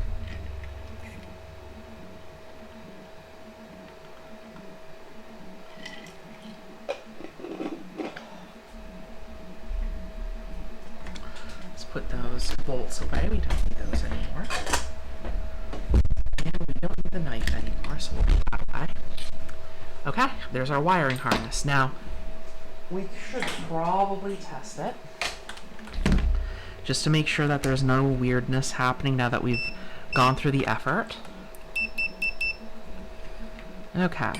Let's put those bolts away. We don't need those anymore. And we don't need the knife anymore, so we'll put that away. Okay, there's our wiring harness. Now, we should probably test it, just to make sure that there's no weirdness happening now that we've gone through the effort. Okay.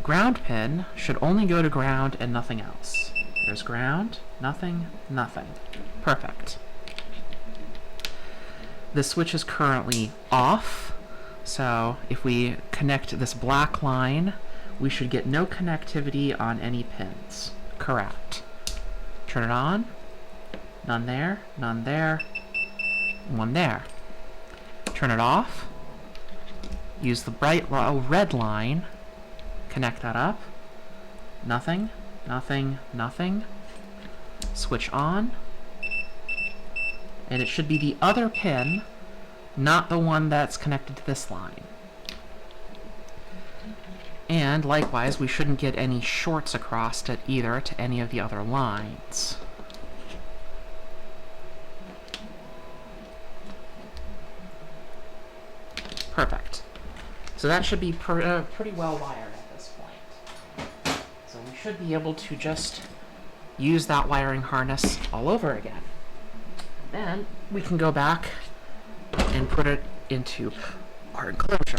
Ground pin should only go to ground and nothing else. There's ground, nothing, nothing. Perfect. The switch is currently off, so if we connect this black line, we should get no connectivity on any pins. Correct. Turn it on. None there, none there, one there. Turn it off. Use the bright red line. Connect that up. Nothing, nothing, nothing. Switch on. And it should be the other pin, not the one that's connected to this line. And likewise, we shouldn't get any shorts across it either to any of the other lines. Perfect. So that should be pretty well wired at this point. So we should be able to just use that wiring harness all over again. Then we can go back and put it into our enclosure.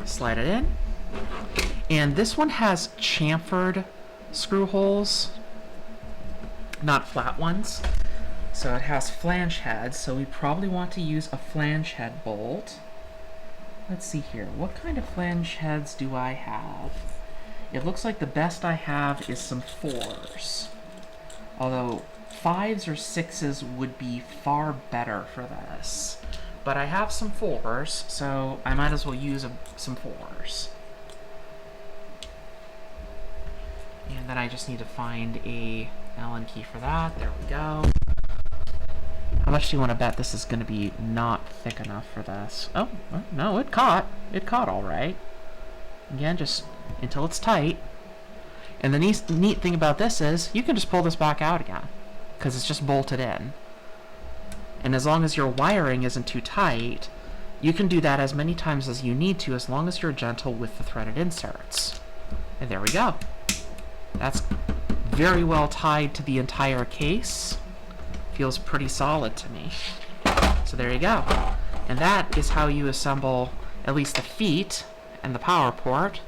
Slide it in. And this one has chamfered screw holes, not flat ones. So it has flange heads, so we probably want to use a flange head bolt. Let's see here, what kind of flange heads do I have? It looks like the best I have is some 4s. Although 5s or 6s would be far better for this. But I have some 4s, so I might as well use some 4s. And then I just need to find a Allen key for that. There we go. How much do you want to bet this is going to be not thick enough for this? Oh, no, it caught. It caught all right. Again, just until it's tight. And the neat thing about this is you can just pull this back out again because it's just bolted in. And as long as your wiring isn't too tight, you can do that as many times as you need to, as long as you're gentle with the threaded inserts. And there we go. That's very well tied to the entire case. Feels pretty solid to me. So there you go. And that is how you assemble at least the feet and the power port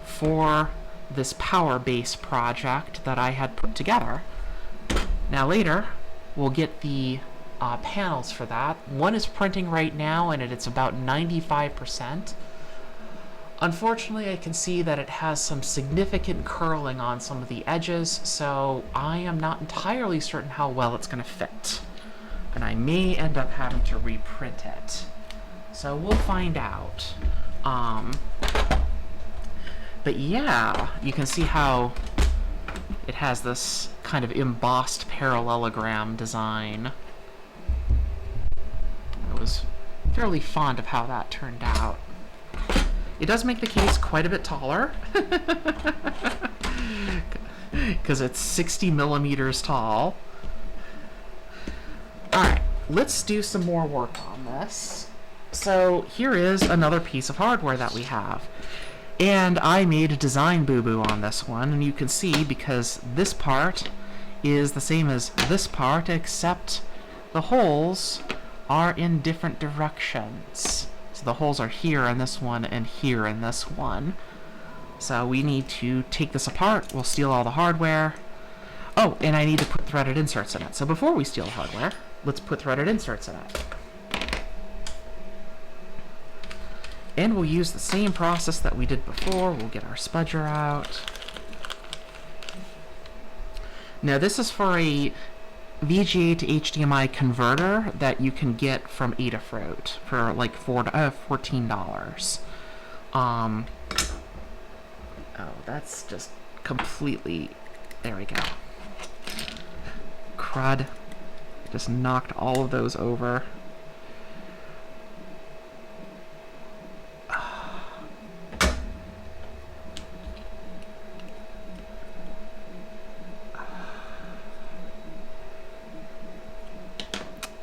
for this power base project that I had put together. Now later, we'll get the panels for that. One is printing right now, and it's about 95%. Unfortunately, I can see that it has some significant curling on some of the edges, so I am not entirely certain how well it's going to fit. And I may end up having to reprint it. So we'll find out. But yeah, you can see how it has this kind of embossed parallelogram design. I was fairly fond of how that turned out. It does make the case quite a bit taller because it's 60 millimeters tall. Alright, let's do some more work on this. So here is another piece of hardware that we have. And I made a design boo-boo on this one, and you can see because this part is the same as this part, except the holes are in different directions. So the holes are here in this one and here in this one. So we need to take this apart. We'll steal all the hardware. Oh, and I need to put threaded inserts in it. So before we steal the hardware, let's put threaded inserts in it. And we'll use the same process that we did before. We'll get our spudger out. Now this is for a VGA to HDMI converter that you can get from Adafruit for like $14. Oh, that's just completely... There we go. Crud. Just knocked all of those over.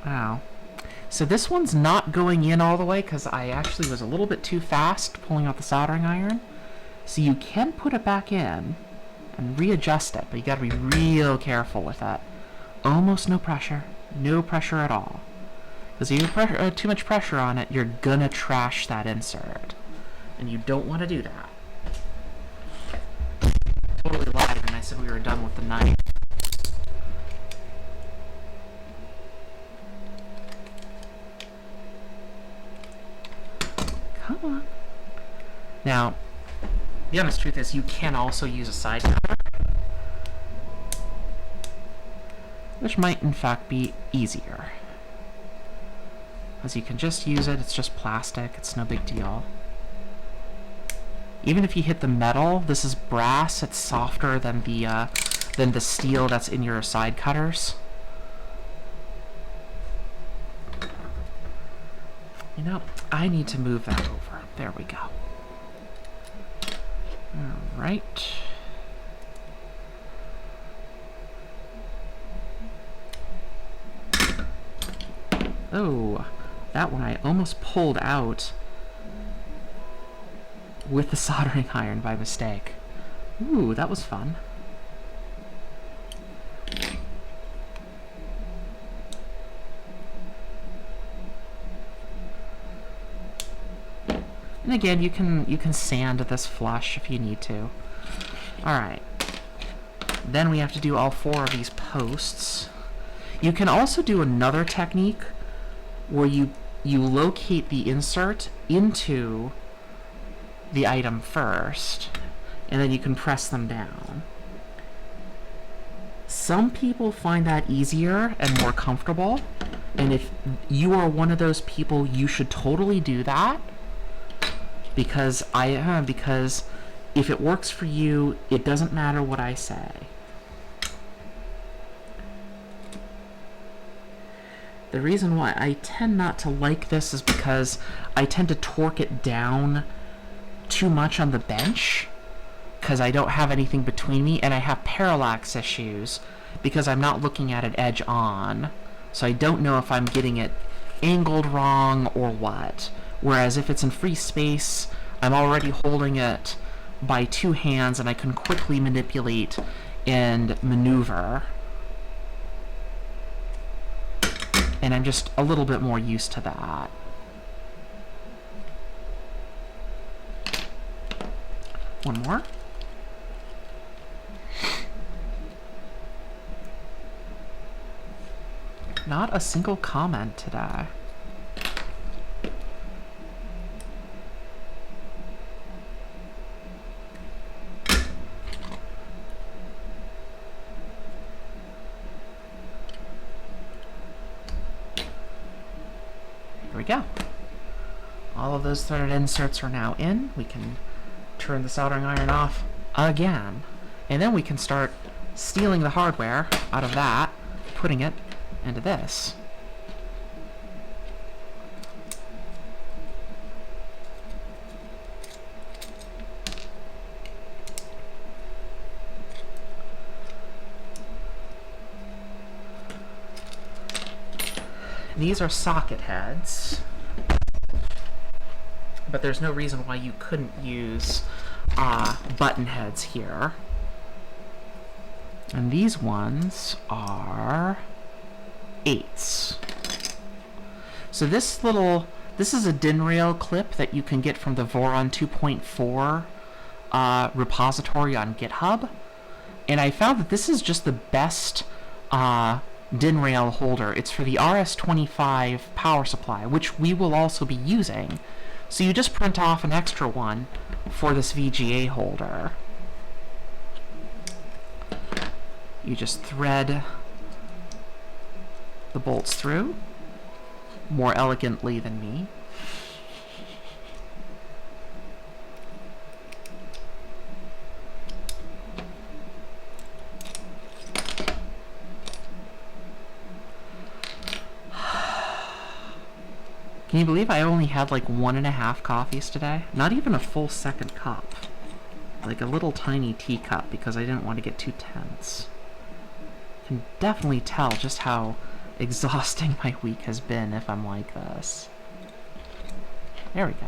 Wow. So this one's not going in all the way because I actually was a little bit too fast pulling out the soldering iron. So you can put it back in and readjust it, but you gotta be real careful with that. Almost no pressure. No pressure at all. Because if you too much pressure on it, you're gonna trash that insert. And you don't want to do that. Totally lied when I said we were done with the knife. Come on. Now, the honest truth is you can also use a side cutter, which might in fact be easier. As you can just use it, it's just plastic, it's no big deal. Even if you hit the metal, this is brass, it's softer than the steel that's in your side cutters. You know, I need to move that over. There we go. Alright. Oh, that one I almost pulled out with the soldering iron by mistake. Ooh, that was fun. And again, you can sand this flush if you need to. All right. Then we have to do all 4 of these posts. You can also do another technique where you locate the insert into the item first, and then you can press them down. Some people find that easier and more comfortable, and if you are one of those people, you should totally do that, because if it works for you, it doesn't matter what I say. The reason why I tend not to like this is because I tend to torque it down too much on the bench, because I don't have anything between me, and I have parallax issues because I'm not looking at it edge on, so I don't know if I'm getting it angled wrong or what. Whereas if it's in free space, I'm already holding it by 2 hands and I can quickly manipulate and maneuver, and I'm just a little bit more used to that. One more. Not a single comment today. Here we go. All of those threaded inserts are now in. We can turn the soldering iron off again, and then we can start stealing the hardware out of that, putting it into this. These are socket heads, but there's no reason why you couldn't use button heads here. And these ones are 8s. So this is a DIN rail clip that you can get from the Voron 2.4 repository on GitHub, and I found that this is just the best DIN rail holder. It's for the rc2014 power supply, which we will also be using. So you just print off an extra one for this VGA holder. You just thread the bolts through more elegantly than me. Can you believe I only had like 1.5 coffees today? Not even a full second cup. Like a little tiny teacup, because I didn't want to get too tense. Can definitely tell just how exhausting my week has been if I'm like this. There we go.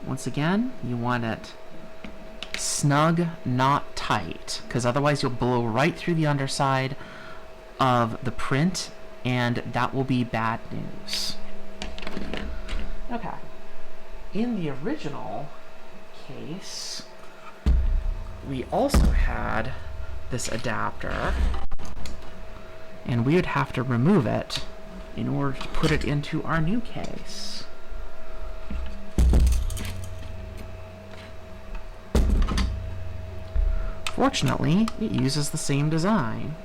Once again, you want it snug, not tight, because otherwise you'll blow right through the underside of the print, and that will be bad news. Okay. In the original case, we also had this adapter, and we would have to remove it in order to put it into our new case. Fortunately, it uses the same design,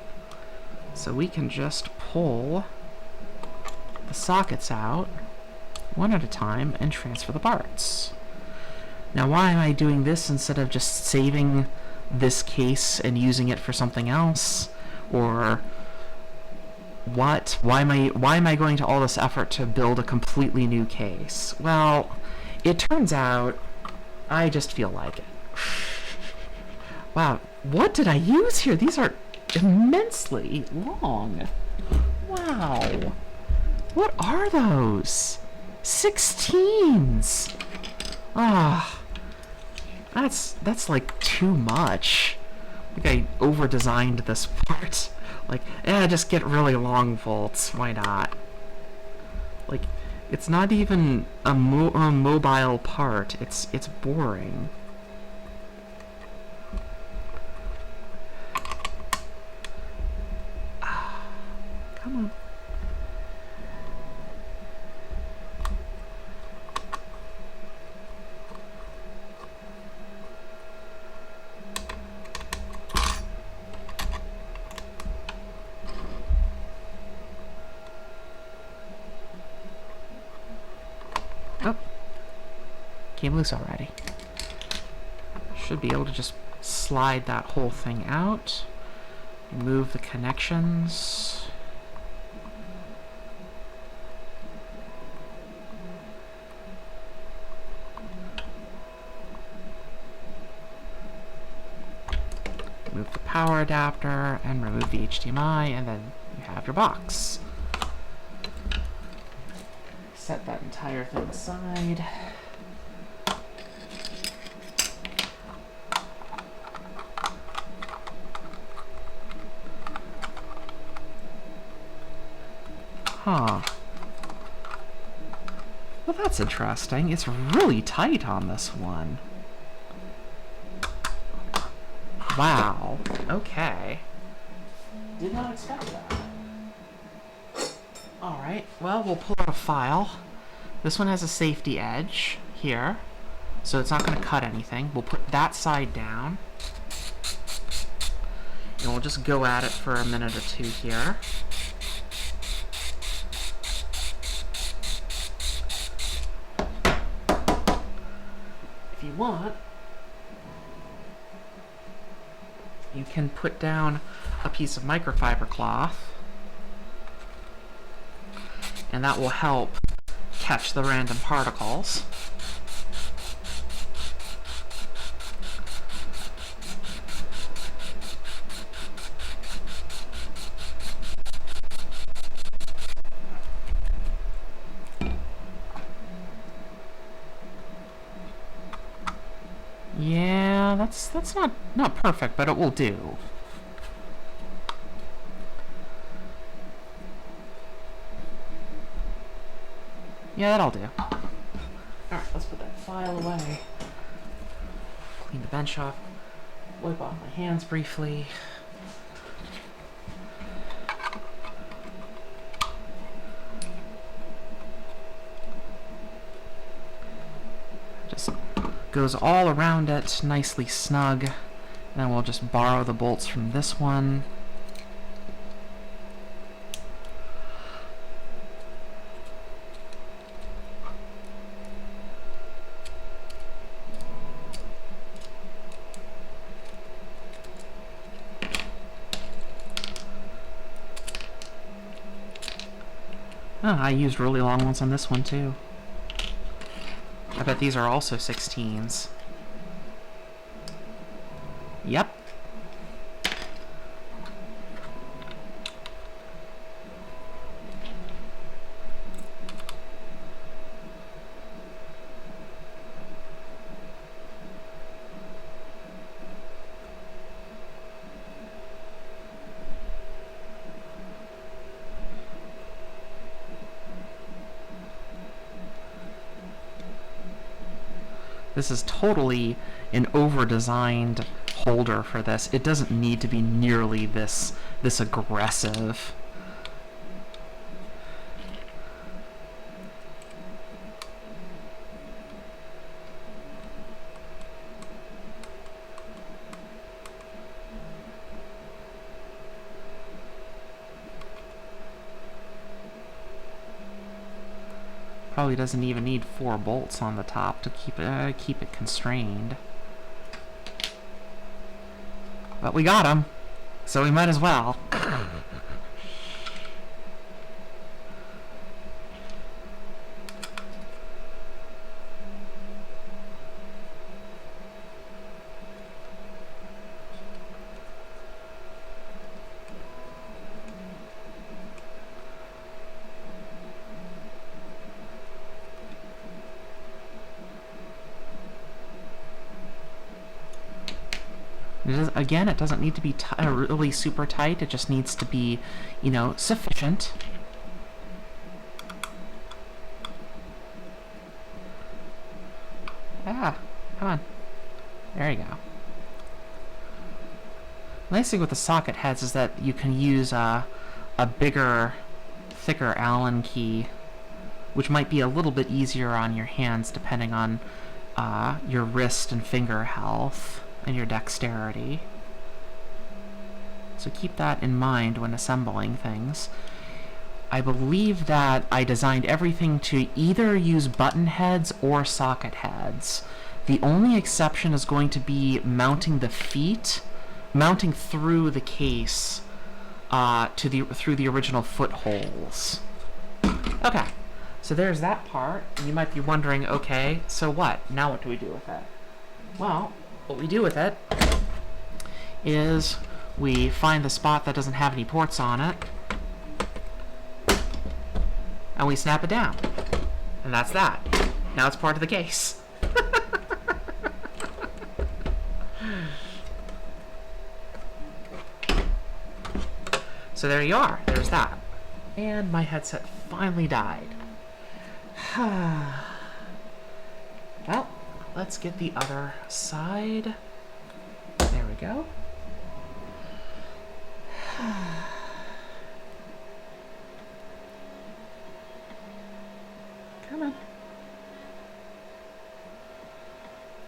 so we can just pull the sockets out one at a time and transfer the parts. Now, why am I doing this instead of just saving this case and using it for something else? Or what? Why am I going to all this effort to build a completely new case? Well, it turns out I just feel like it. Wow, what did I use here? These are immensely long. Wow. What are those? 16s. Ah, that's like too much. I think I over-designed this part. Like, just get really long bolts. Why not? Like, it's not even a mobile part. It's boring. Come on. Oh, came loose already. Should be able to just slide that whole thing out. Remove the connections. Remove the power adapter and remove the HDMI, and then you have your box. Set that entire thing aside. Huh. Well, that's interesting. It's really tight on this one. Wow. Okay. Did not expect that. Alright, well, we'll pull out a file. This one has a safety edge here, so it's not going to cut anything. We'll put that side down, and we'll just go at it for a minute or two here. If you want, you can put down a piece of microfiber cloth, and that will help catch the random particles. Yeah, that's not perfect, but it will do. Yeah, that'll do. Alright, let's put that file away. Clean the bench off. Wipe off my hands briefly. Just goes all around it, nicely snug. And then we'll just borrow the bolts from this one. Oh, I used really long ones on this one too. I bet these are also 16s. Yep. This is totally an over-designed holder for this. It doesn't need to be nearly this aggressive. Probably doesn't even need 4 bolts on the top to keep it constrained. But we got them, so we might as well. Again, it doesn't need to be really super tight. It just needs to be, you know, sufficient. Ah, come on. There you go. The nice thing with the socket heads is that you can use a bigger, thicker Allen key, which might be a little bit easier on your hands depending on your wrist and finger health and your dexterity. So keep that in mind when assembling things. I believe that I designed everything to either use button heads or socket heads. The only exception is going to be mounting the feet, mounting through the case through the original footholes. Okay, so there's that part. And you might be wondering, okay, so what? Now what do we do with it? Well, what we do with it is we find the spot that doesn't have any ports on it, and we snap it down. And that's that. Now it's part of the case. So there you are. There's that. And my headset finally died. Well, let's get the other side. There we go. Come on.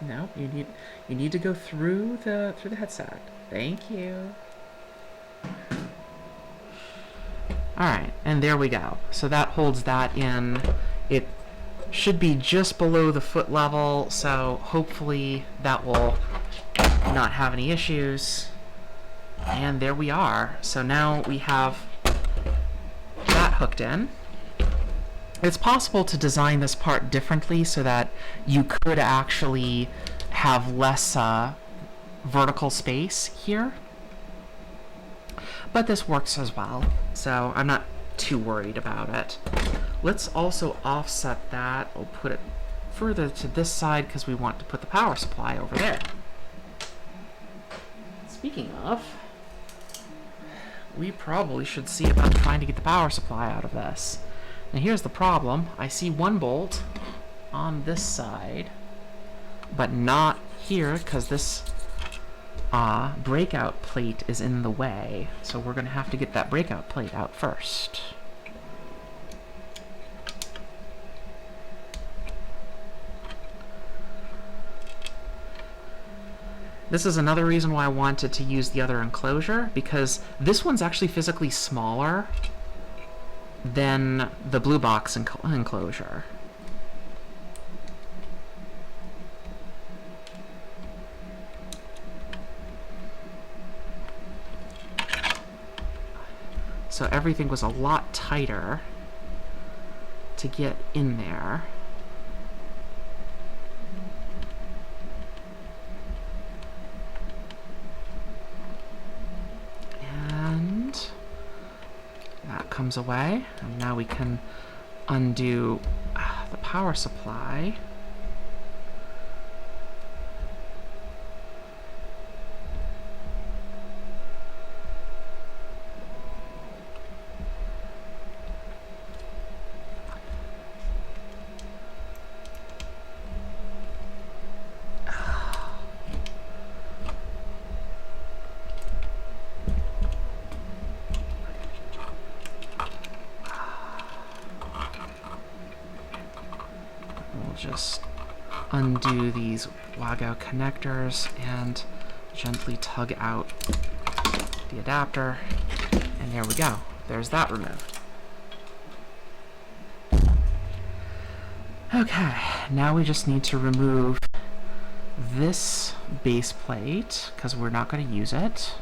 No, you need to go through the headset. Thank you. Alright, and there we go. So that holds that in. It should be just below the foot level, so hopefully that will not have any issues. And there we are. So now we have that hooked in. It's possible to design this part differently so that you could actually have less vertical space here. But this works as well, so I'm not too worried about it. Let's also offset that. We'll put it further to this side because we want to put the power supply over there. Speaking of, we probably should see about trying to get the power supply out of this. Now here's the problem. I see one bolt on this side, but not here because this breakout plate is in the way. So we're going to have to get that breakout plate out first. This is another reason why I wanted to use the other enclosure, because this one's actually physically smaller than the Blue Box Enclosure. So everything was a lot tighter to get in there. And that comes away. And now we can undo the power supply. Just undo these Wago connectors and gently tug out the adapter, and there we go. There's that removed. Okay, now we just need to remove this base plate because we're not going to use it.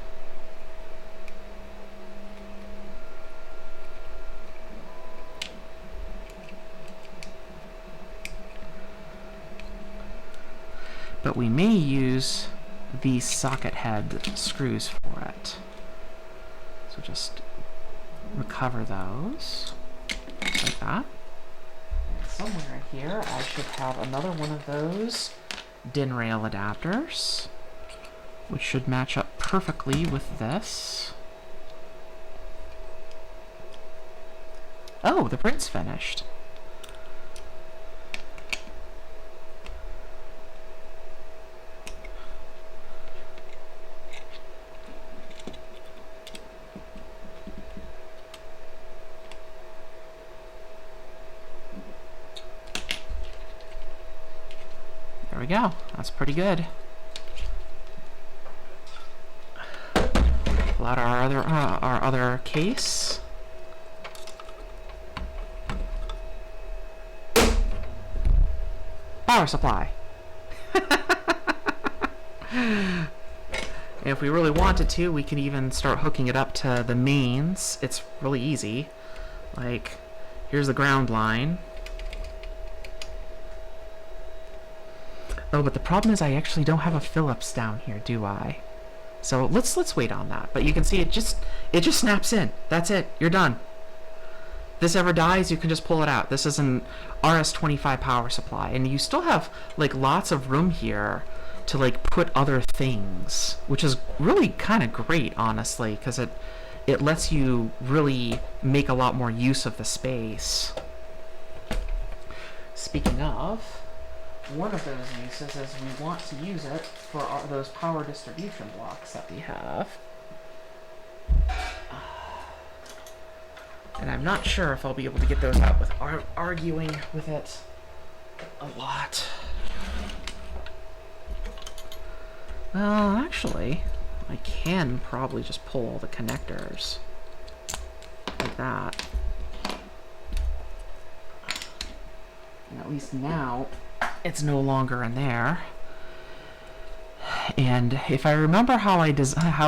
But we may use these socket head screws for it. So just recover those, just like that. Somewhere here I should have another one of those DIN rail adapters which should match up perfectly with this. Oh, the print's finished. There we go. That's pretty good. Pull out our other case. Power supply. If we really wanted to, we can even start hooking it up to the mains. It's really easy. Like, here's the ground line. Oh, but the problem is I actually don't have a Phillips down here, do I? So let's wait on that. But you can see it just snaps in. That's it. You're done. This ever dies, you can just pull it out. This is an rc2014 power supply, and you still have like lots of room here to like put other things, which is really kind of great, honestly, because it lets you really make a lot more use of the space. Speaking of, one of those uses is we want to use it for those power distribution blocks that we have. And I'm not sure if I'll be able to get those out with arguing with it a lot. Well, actually, I can probably just pull all the connectors like that. And at least now, it's no longer in there. And if I remember how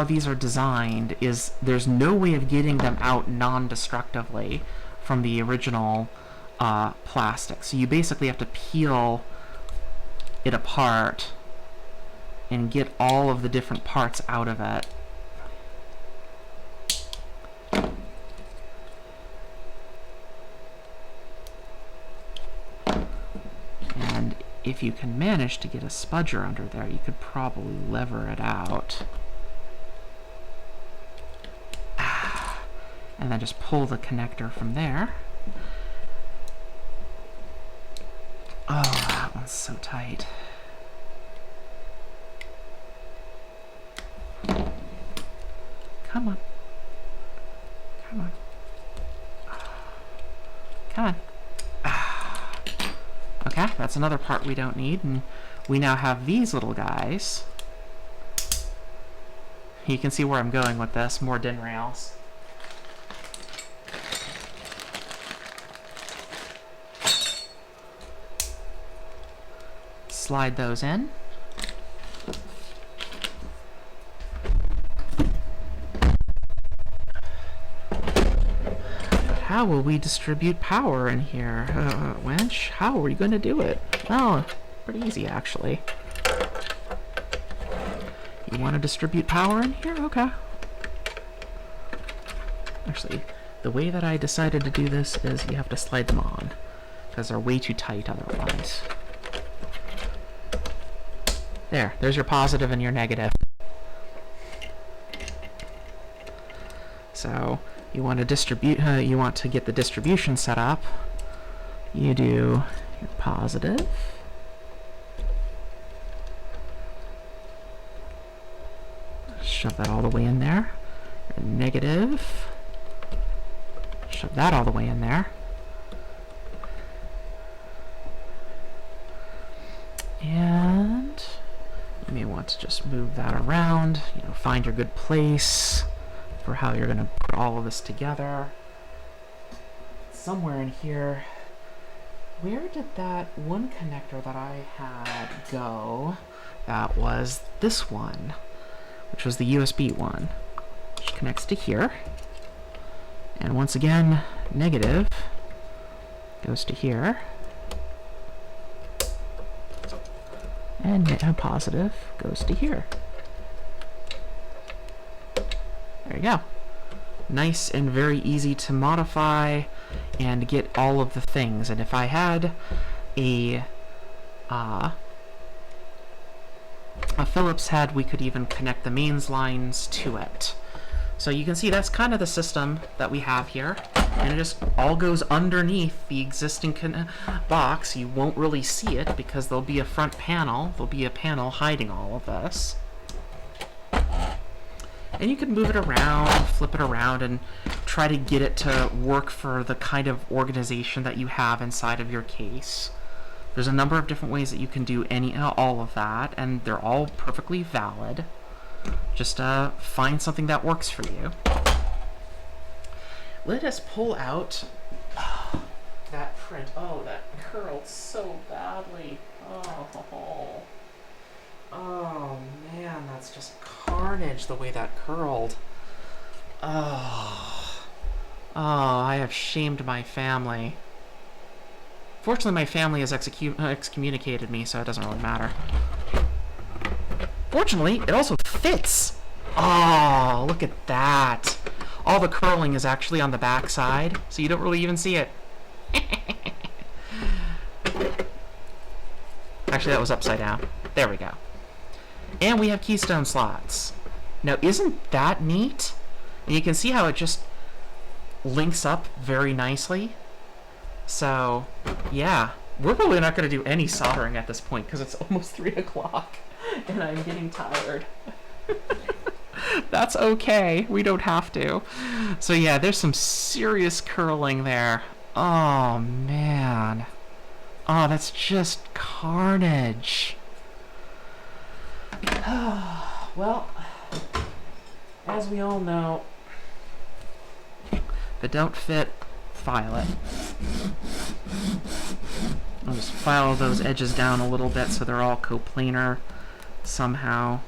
these are designed, is there's no way of getting them out non-destructively from the original plastic. So you basically have to peel it apart and get all of the different parts out of it. And if you can manage to get a spudger under there, you could probably lever it out. And then just pull the connector from there. Oh, that one's so tight. Come on. Come on. Come on. Okay, that's another part we don't need, and we now have these little guys. You can see where I'm going with this, more DIN rails. Slide those in. How will we distribute power in here, Wench? How are we going to do it? Oh, pretty easy, actually. You want to distribute power in here? Okay. Actually, the way that I decided to do this is you have to slide them on, because they're way too tight otherwise. There's your positive and your negative. So you want to distribute, you want to get the distribution set up. You do your positive. Shove that all the way in there. Your negative. Shove that all the way in there. And you may want to just move that around, find your good place for how you're going to put all of this together. Somewhere in here, where did that one connector that I had go? That was this one, which was the USB one, which connects to here. And once again, negative goes to here. And positive goes to here. There you go. Nice and very easy to modify and get all of the things. And if I had a a Phillips head, we could even connect the mains lines to it. So you can see that's kind of the system that we have here, and it just all goes underneath the existing box. You won't really see it because there'll be a front panel, there'll be a panel hiding all of this. And you can move it around, flip it around, and try to get it to work for the kind of organization that you have inside of your case. There's a number of different ways that you can do all of that, and they're all perfectly valid. Just find something that works for you. Let us pull out that print. Oh, that curled so badly. Oh man, that's just carnage the way that curled. Oh, I have shamed my family. Fortunately, my family has excommunicated me, so it doesn't really matter. Fortunately, it also fits. Oh, look at that. All the curling is actually on the back side, so you don't really even see it. Actually, that was upside down. There we go. And we have keystone slots. Now, isn't that neat? And you can see how it just links up very nicely. So, yeah. We're probably not going to do any soldering at this point because it's almost 3 o'clock and I'm getting tired. That's okay. We don't have to. So, yeah, there's some serious curling there. Oh, man. Oh, that's just carnage. Well, as we all know, if it don't fit, file it. I'll just file those edges down a little bit so they're all coplanar somehow.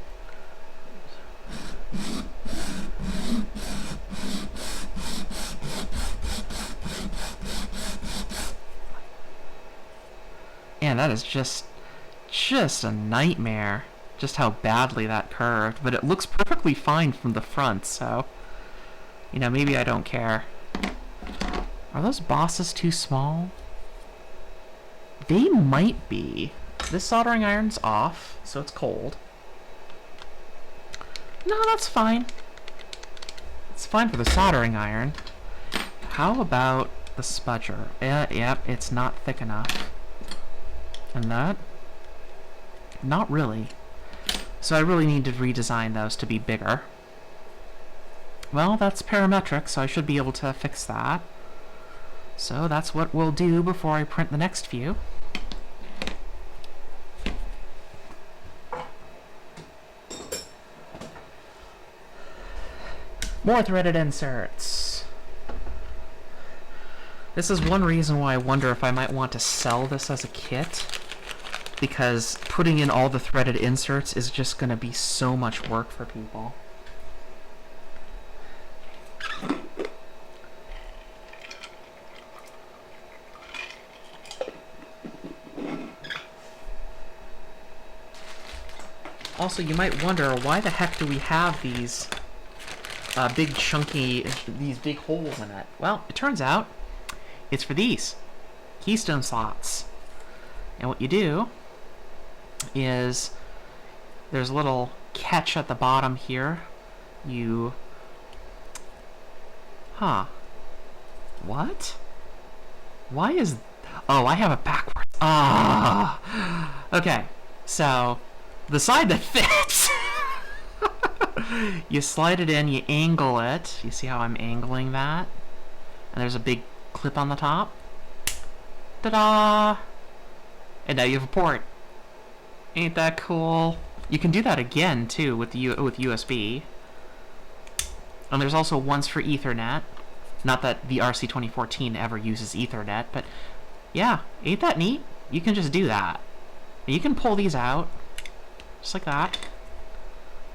Man, that is just a nightmare. Just how badly that curved, but it looks perfectly fine from the front, so maybe I don't care. Are those bosses too small? They might be. This soldering iron's off, so it's cold. No, that's fine. It's fine for the soldering iron. How about the spudger? Yep, it's not thick enough. And that? Not really. So I really need to redesign those to be bigger. Well, that's parametric, so I should be able to fix that. So that's what we'll do before I print the next few. More threaded inserts. This is one reason why I wonder if I might want to sell this as a kit, because putting in all the threaded inserts is just going to be so much work for people. Also, you might wonder, why the heck do we have these big chunky, these big holes in it? Well, it turns out it's for these keystone slots. And what you do is there's a little catch at the bottom here. What? Why is... Oh, I have it backwards. Okay, so the side that fits, you slide it in, you angle it. You see how I'm angling that? And there's a big clip on the top. Ta-da! And now you have a port. Ain't that cool? You can do that again, too, with USB. And there's also ones for Ethernet. Not that the rc2014 ever uses Ethernet, but yeah, ain't that neat? You can just do that. You can pull these out, just like that.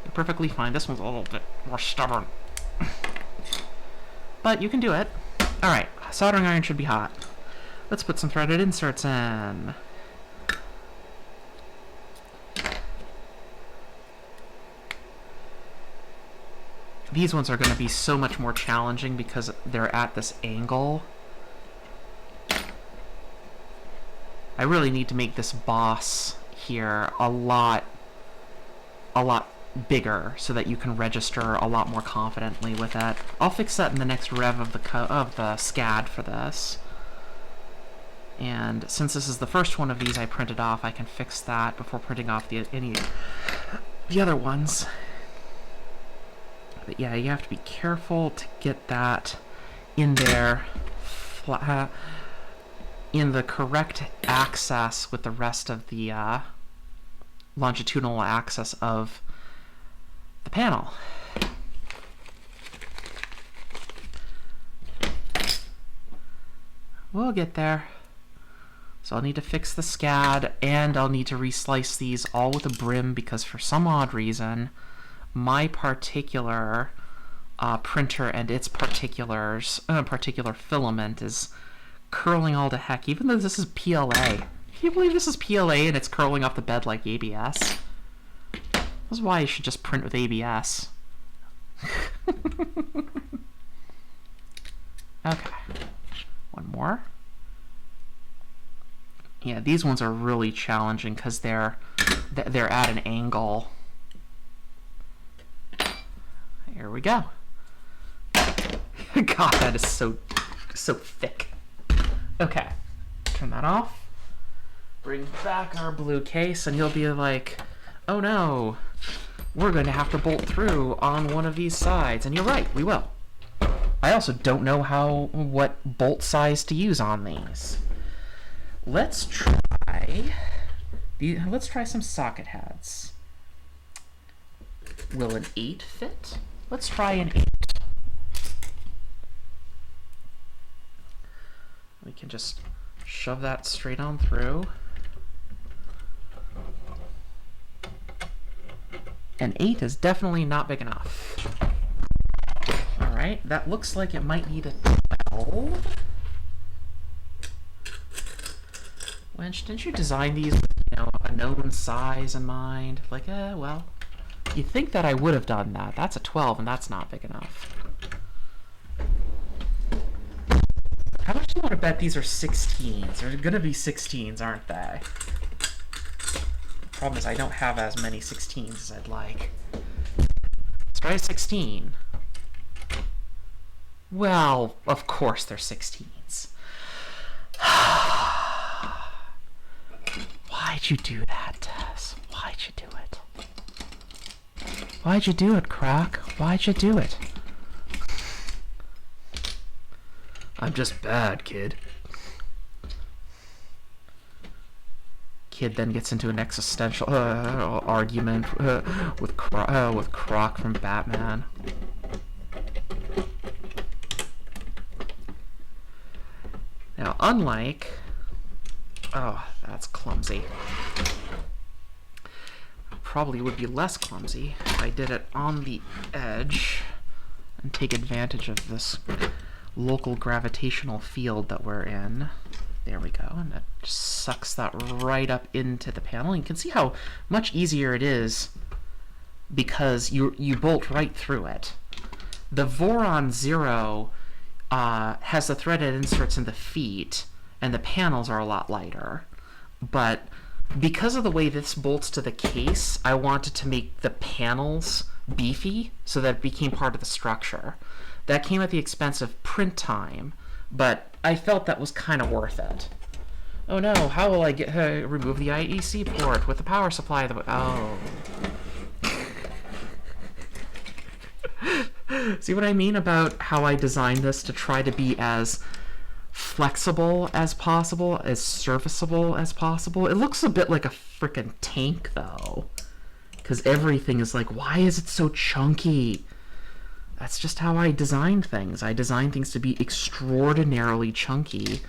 You're perfectly fine. This one's a little bit more stubborn. But you can do it. Alright, soldering iron should be hot. Let's put some threaded inserts in. These ones are going to be so much more challenging because they're at this angle. I really need to make this boss here a lot a lot bigger so that you can register a lot more confidently with it. I'll fix that in the next rev of the SCAD for this. And since this is the first one of these I printed off, I can fix that before printing off any the other ones. But yeah, you have to be careful to get that in there in the correct axis with the rest of the longitudinal axis of the panel. We'll get there. So I'll need to fix the SCAD, and I'll need to reslice these all with a brim because for some odd reason, my particular printer and its particular filament is curling all to heck, even though this is PLA. Can you believe this is PLA and it's curling off the bed like ABS? This is why you should just print with ABS. Okay. One more. Yeah, these ones are really challenging because they're at an angle. Here we go. God, that is so thick. Okay, turn that off. Bring back our blue case, and you'll be like, "Oh no, we're going to have to bolt through on one of these sides." And you're right, we will. I also don't know what bolt size to use on these. Let's try some socket heads. Will an 8 fit? Let's try an 8. We can just shove that straight on through. An 8 is definitely not big enough. Alright, that looks like it might need a 12. Wench, didn't you design these with, a known size in mind? Like, well, you'd think that I would have done that. That's a 12, and that's not big enough. How much do you want to bet these are 16s? They're going to be 16s, aren't they? The problem is I don't have as many 16s as I'd like. Let's try a 16. Well, of course they're 16s. Why'd you do that, Tess? Why'd you do it? Why'd you do it, Croc? Why'd you do it? I'm just bad, kid. Kid then gets into an existential argument with Croc from Batman. Now, unlike... Oh, that's clumsy. Probably would be less clumsy if I did it on the edge and take advantage of this local gravitational field that we're in. There we go, and that just sucks that right up into the panel. You can see how much easier it is because you bolt right through it. The Voron Zero has the threaded inserts in the feet, and the panels are a lot lighter. But because of the way this bolts to the case, I wanted to make the panels beefy so that it became part of the structure. That came at the expense of print time, but I felt that was kind of worth it. Oh no, how will I remove the IEC port with the power supply? Oh. See what I mean about how I designed this to try to be as flexible as possible, as serviceable as possible? It looks a bit like a frickin' tank, though, because everything is like, why is it so chunky? That's just how I designed things. I designed things to be extraordinarily chunky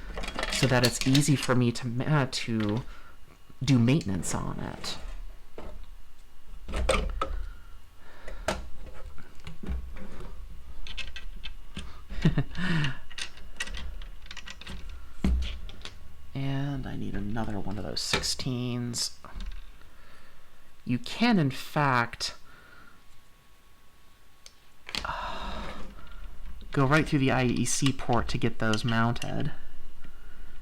so that it's easy for me to do maintenance on it. And I need another one of those 16s. You can, in fact, go right through the IEC port to get those mounted.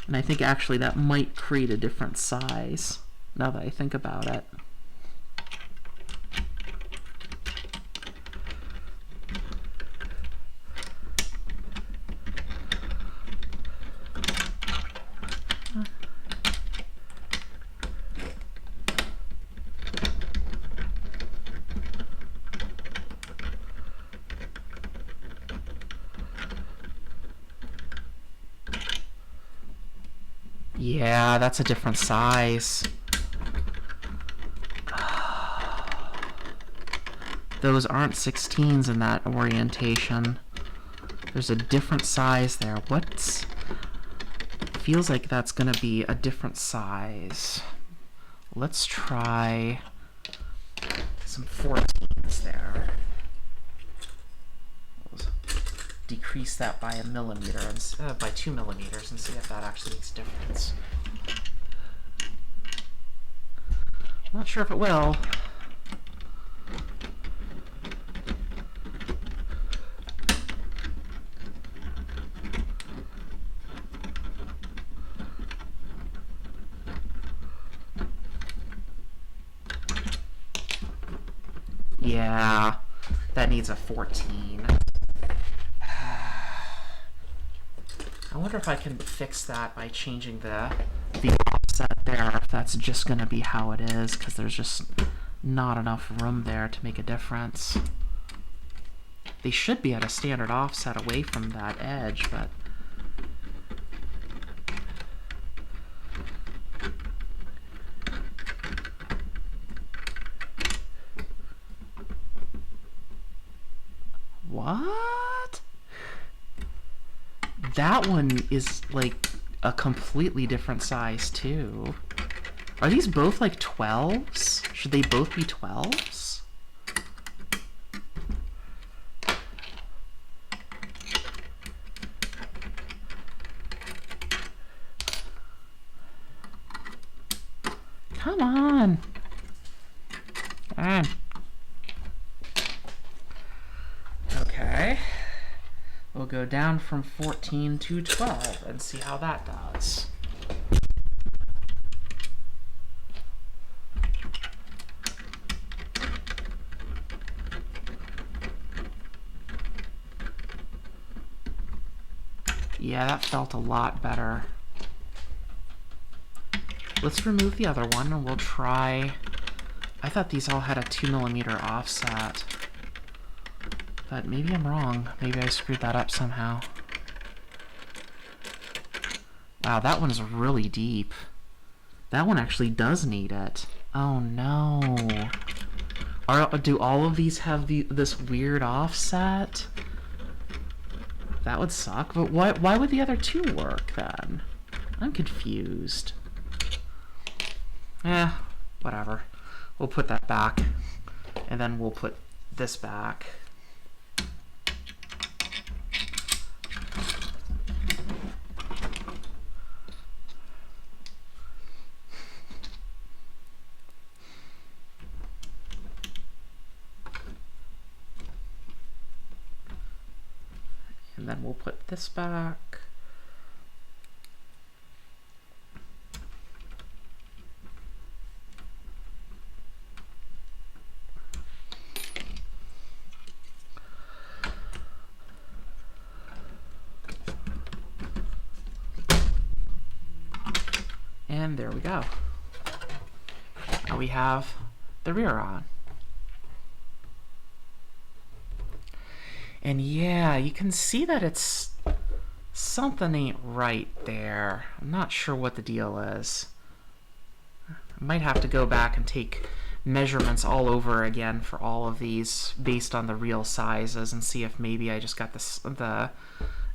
And I think actually that might create a different size, now that I think about it. Yeah, that's a different size. Those aren't 16s in that orientation. There's a different size there. What's... Feels like that's gonna be a different size. Let's try some 14s there. Let's decrease that by 1 millimeter, by 2 millimeters, and see if that actually makes a difference. Not sure if it will. Yeah, that needs a 14. I wonder if I can fix that by changing the offset there, if that's just going to be how it is, because there's just not enough room there to make a difference. They should be at a standard offset away from that edge, but... What? That one is like a completely different size too. Are these both like 12s? Should they both be 12s? Come on. Come on. Okay. We'll go down from 14 to 12 and see how that does. Yeah, that felt a lot better. Let's remove the other one and we'll try... I thought these all had a 2 millimeter offset. But maybe I'm wrong. Maybe I screwed that up somehow. Wow, that one's really deep. That one actually does need it. Oh no. Do all of these have this weird offset? That would suck, but why would the other two work then? I'm confused. Whatever. We'll put that back, and then we'll put this back. And then we'll put this back. And there we go. Now we have the rear on. And yeah, you can see that it's something ain't right there. I'm not sure what the deal is. I might have to go back and take measurements all over again for all of these based on the real sizes and see if maybe I just got the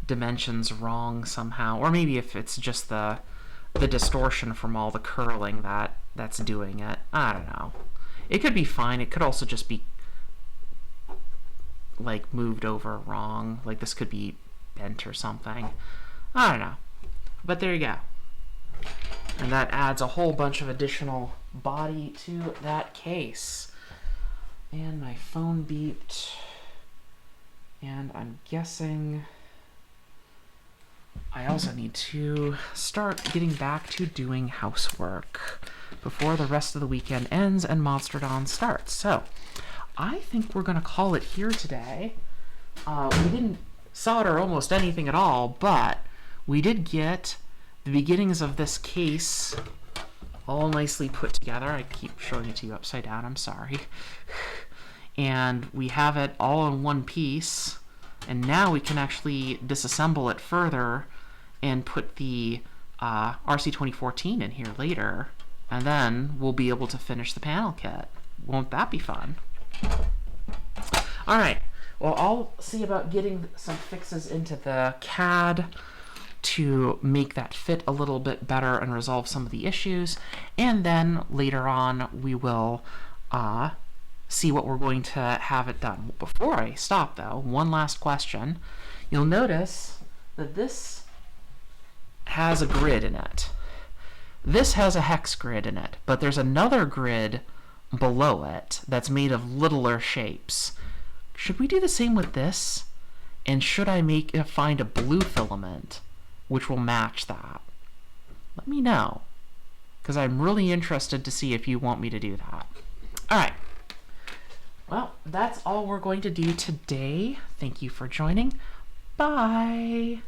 dimensions wrong somehow, or maybe if it's just the distortion from all the curling that's doing it. I don't know. It could be fine. It could also just be like moved over wrong. Like this could be bent or something. I don't know. But there you go. And that adds a whole bunch of additional body to that case. And my phone beeped. And I'm guessing I also need to start getting back to doing housework before the rest of the weekend ends and Monster Dawn starts. So I think we're going to call it here today. We didn't solder almost anything at all, but we did get the beginnings of this case all nicely put together. I keep showing it to you upside down, I'm sorry. And we have it all in one piece, and now we can actually disassemble it further and put the rc2014 in here later, and then we'll be able to finish the panel kit. Won't that be fun? All right, well, I'll see about getting some fixes into the CAD to make that fit a little bit better and resolve some of the issues, and then later on we will see what we're going to have it done. Before I stop though, one last question. You'll notice that this has a grid in it. This has a hex grid in it, but there's another grid below it that's made of littler shapes. Should we do the same with this? And should I find a blue filament which will match that? Let me know, because I'm really interested to see if you want me to do that. All right. Well, that's all we're going to do today. Thank you for joining. Bye.